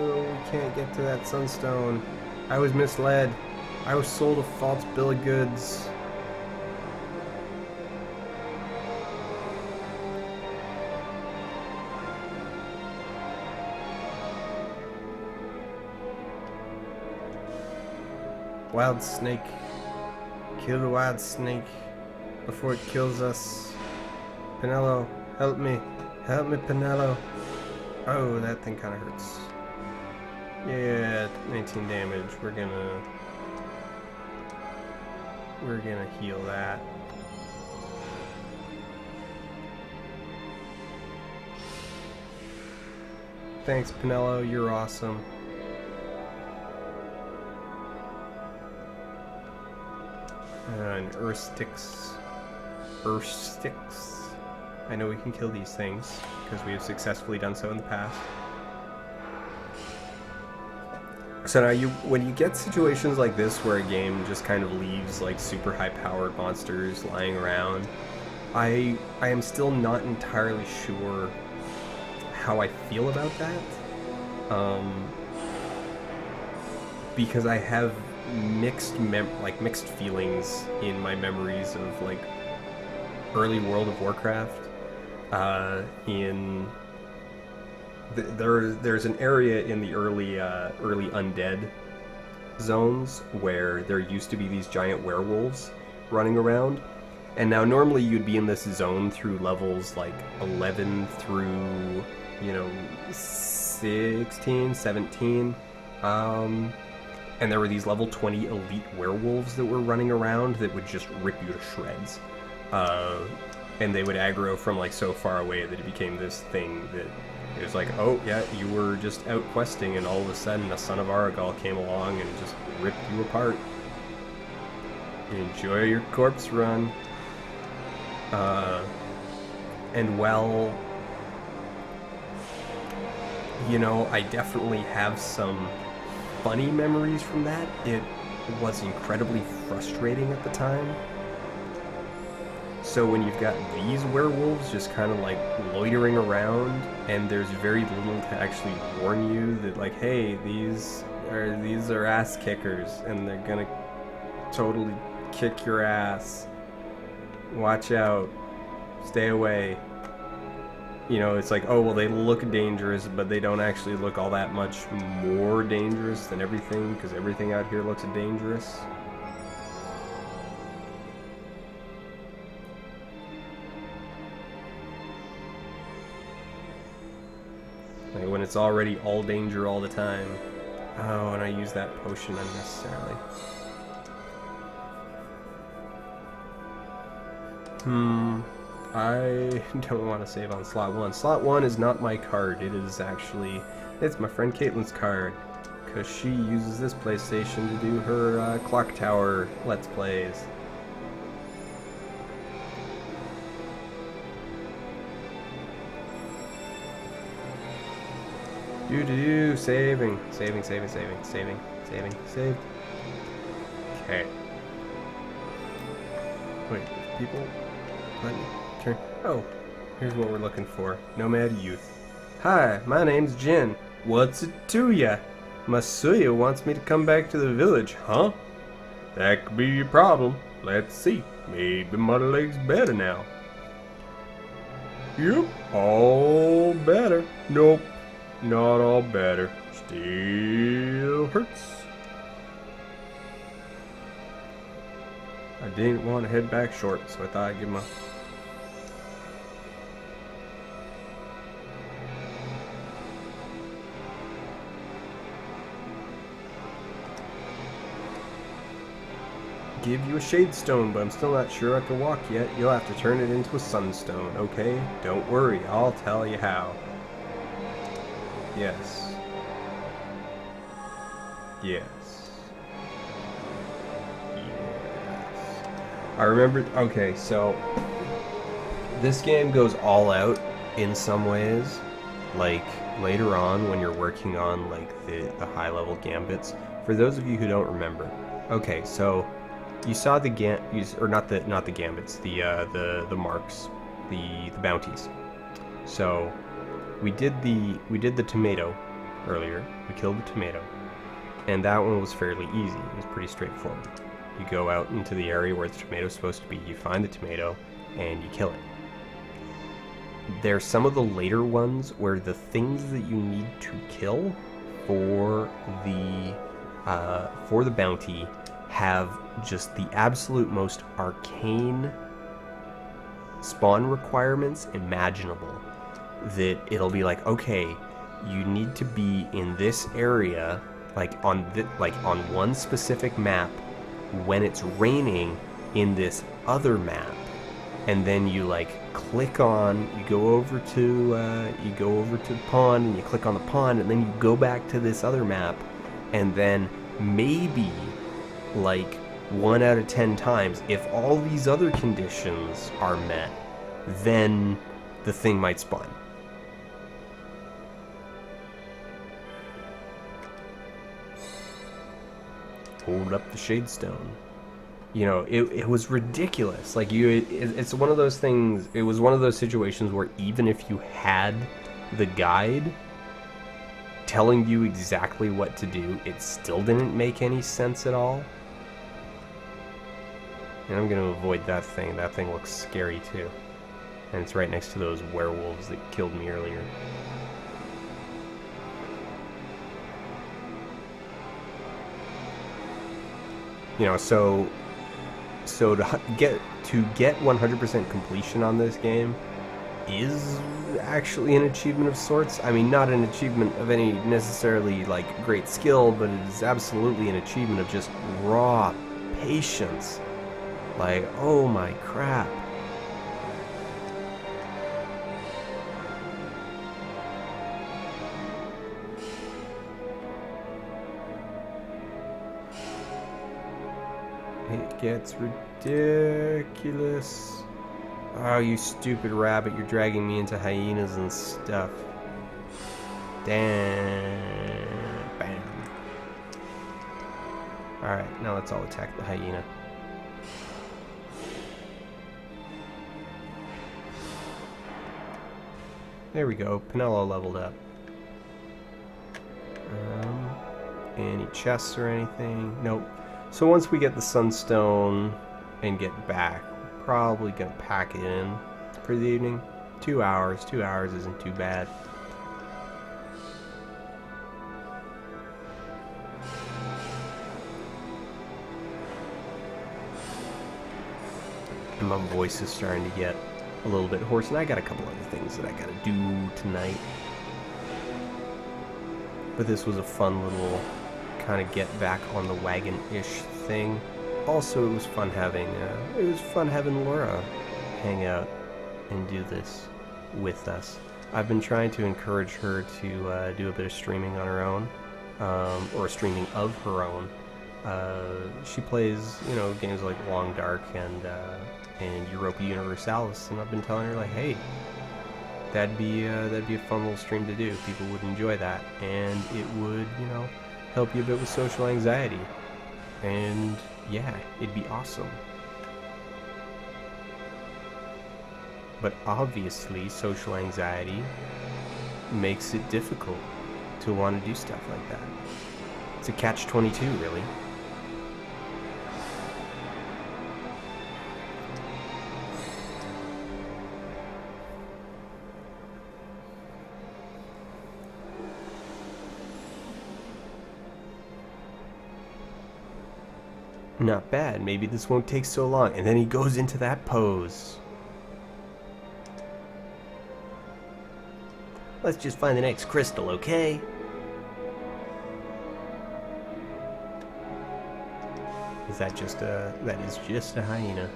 we can't get to that sunstone. I was misled. I was sold a false bill of goods. Wild snake. Kill the wild snake before it kills us. Penelo, help me. Help me, Penelo. Oh, that thing kind of hurts. Yeah, 19 damage. We're gonna heal that. Thanks, Penelo. You're awesome. And Earth sticks. I know we can kill these things because we have successfully done so in the past. So now when you get situations like this where a game just kind of leaves like super high powered monsters lying around, I am still not entirely sure how I feel about that. Because I have mixed feelings in my memories of like early World of Warcraft. There's an area in the early undead zones where there used to be these giant werewolves running around, and now normally you'd be in this zone through levels like 11 through 16, 17, and there were these level 20 elite werewolves that were running around that would just rip you to shreds. And they would aggro from like so far away that it became this thing that it was like, oh yeah, you were just out questing and all of a sudden a son of Aragal came along and just ripped you apart. Enjoy your corpse run. And well, I definitely have some funny memories from that. It was incredibly frustrating at the time. So when you've got these werewolves just kind of like loitering around, and there's very little to actually warn you that like, hey, these are ass kickers, and they're gonna totally kick your ass. Watch out. Stay away. It's like, oh, well, they look dangerous, but they don't actually look all that much more dangerous than everything, because everything out here looks dangerous. Like when it's already all danger all the time. Oh, and I use that potion unnecessarily. I don't want to save on slot 1. Slot 1 is not my card. It's my friend Caitlin's card. Because she uses this PlayStation to do her Clock Tower Let's Plays. Saving. Save. Okay. Wait, people? Let me turn. Oh, here's what we're looking for. Nomad Youth. Hi, my name's Jin. What's it to ya? Masuya wants me to come back to the village, huh? That could be your problem. Let's see. Maybe my leg's better now. Yep, all better. Nope, not all better. Still hurts. I didn't want to head back short, so I thought I'd give him a... Give you a shade stone, but I'm still not sure I can walk yet. You'll have to turn it into a sunstone, okay? Don't worry, I'll tell you how. Yes. Yes. Yes. I remember... Okay, so... This game goes all out in some ways. Like, later on when you're working on, like, the high-level gambits. For those of you who don't remember. Okay, so... You saw the not the gambits, the marks, the bounties. So we did the tomato earlier. We killed the tomato, and that one was fairly easy. It was pretty straightforward. You go out into the area where the tomato's supposed to be. You find the tomato, and you kill it. There's some of the later ones where the things that you need to kill for the bounty have just the absolute most arcane spawn requirements imaginable. That it'll be like, okay, you need to be in this area, like on one specific map when it's raining in this other map, and then you like click on, you go over to the pond and you click on the pond, and then you go back to this other map, and then maybe like 1 out of 10 times, if all these other conditions are met, then the thing might spawn. Hold up the shade stone. You know, it was ridiculous. Like it's one of those things. It was one of those situations where even if you had the guide telling you exactly what to do, it still didn't make any sense at all. And I'm going to avoid that thing. That thing looks scary too. And it's right next to those werewolves that killed me earlier. You know, so to get 100% completion on this game is actually an achievement of sorts. I mean, not an achievement of any necessarily like great skill, but it is absolutely an achievement of just raw patience. Like, oh my crap. It gets ridiculous. Oh, you stupid rabbit, you're dragging me into hyenas and stuff. Damn. Bam. Alright, now let's all attack the hyena. There we go, Pinello leveled up. Any chests or anything? Nope. So once we get the sunstone and get back, we're probably gonna pack it in for the evening. 2 hours. 2 hours isn't too bad. And my voice is starting to get a little bit hoarse, and I got a couple other things that I gotta do tonight. But this was a fun little kind of get back on the wagon-ish thing. Also, it was fun having Laura hang out and do this with us. I've been trying to encourage her to do a bit of streaming on her own, or streaming of her own. She plays, you know, games like Long Dark and Europa Universalis, and I've been telling her like, hey, that'd be a fun little stream to do. People would enjoy that, and it would, you know, help you a bit with social anxiety. And yeah, it'd be awesome. But obviously, social anxiety makes it difficult to want to do stuff like that. It's a catch-22, really. Not bad. Maybe this won't take so long. And then he goes into that pose. Let's just find the next crystal, okay? Is that just a... That is just a hyena.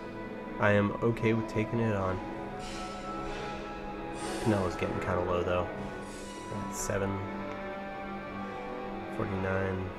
I am okay with taking it on. Penelo's getting kind of low, though. 7:49.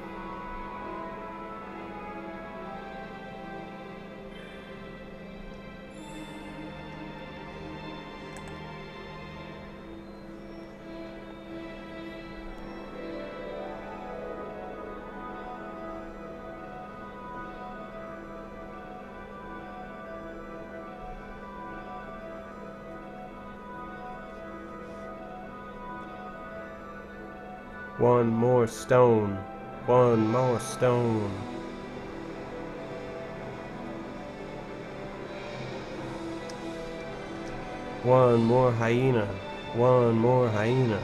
One more stone. One more stone. One more hyena. One more hyena.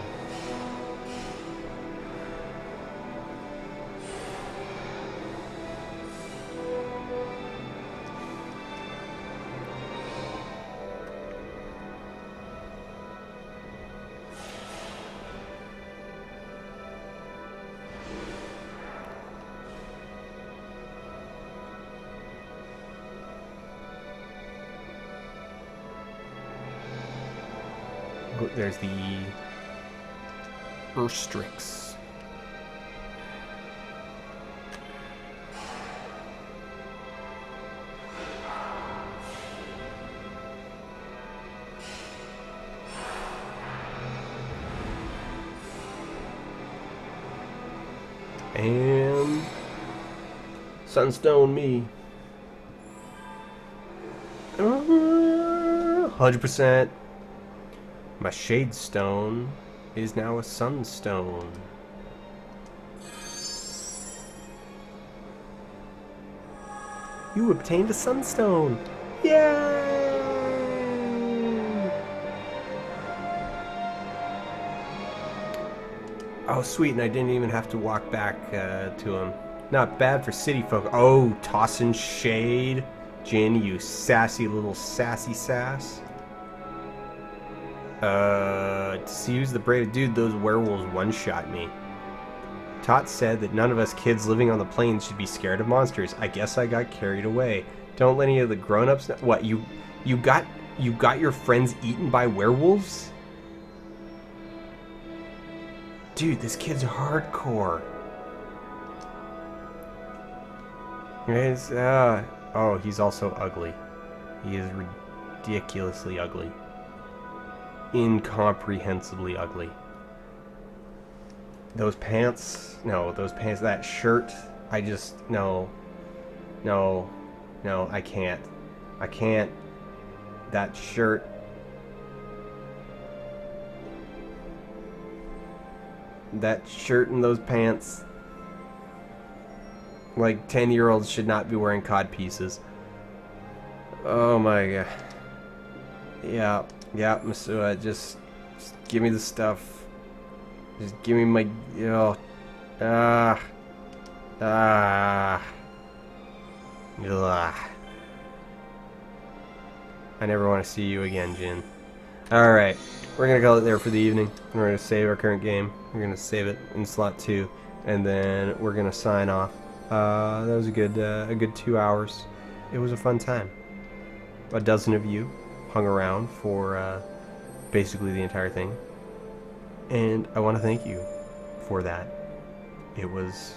There's the Urstrix. And Sunstone me. 100%. My Shade Stone is now a Sunstone. You obtained a Sunstone! Yay! Oh, sweet, and I didn't even have to walk back to him. Not bad for city folk. Oh, tossing shade. Jin, you sassy little sassy sass. To see who's the brave dude, those werewolves one-shot me. Tot said that none of us kids living on the plains should be scared of monsters. I guess I got carried away. Don't let any of the grown-ups know. What, you got your friends eaten by werewolves? Dude, this kid's hardcore. He's, oh, he's also ugly. He is ridiculously ugly. Incomprehensibly ugly. Those pants, no, those pants, that shirt, I just, no, I can't. That shirt. That shirt and those pants. Like, 10-year-olds should not be wearing cod pieces. Oh my god. Yeah, Masua, just give me the stuff. Just give me my, ugh. I never want to see you again, Jin. Alright, we're going to call it there for the evening. We're going to save our current game. We're going to save it in slot 2. And then we're going to sign off. That was a good 2 hours. It was a fun time. A dozen of you hung around for basically the entire thing. And I want to thank you for that. It was...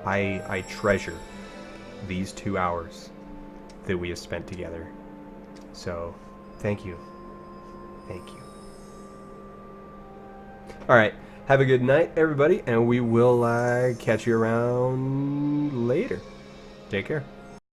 I treasure these 2 hours that we have spent together. So, thank you. Thank you. Alright, have a good night, everybody, and we will catch you around later. Take care.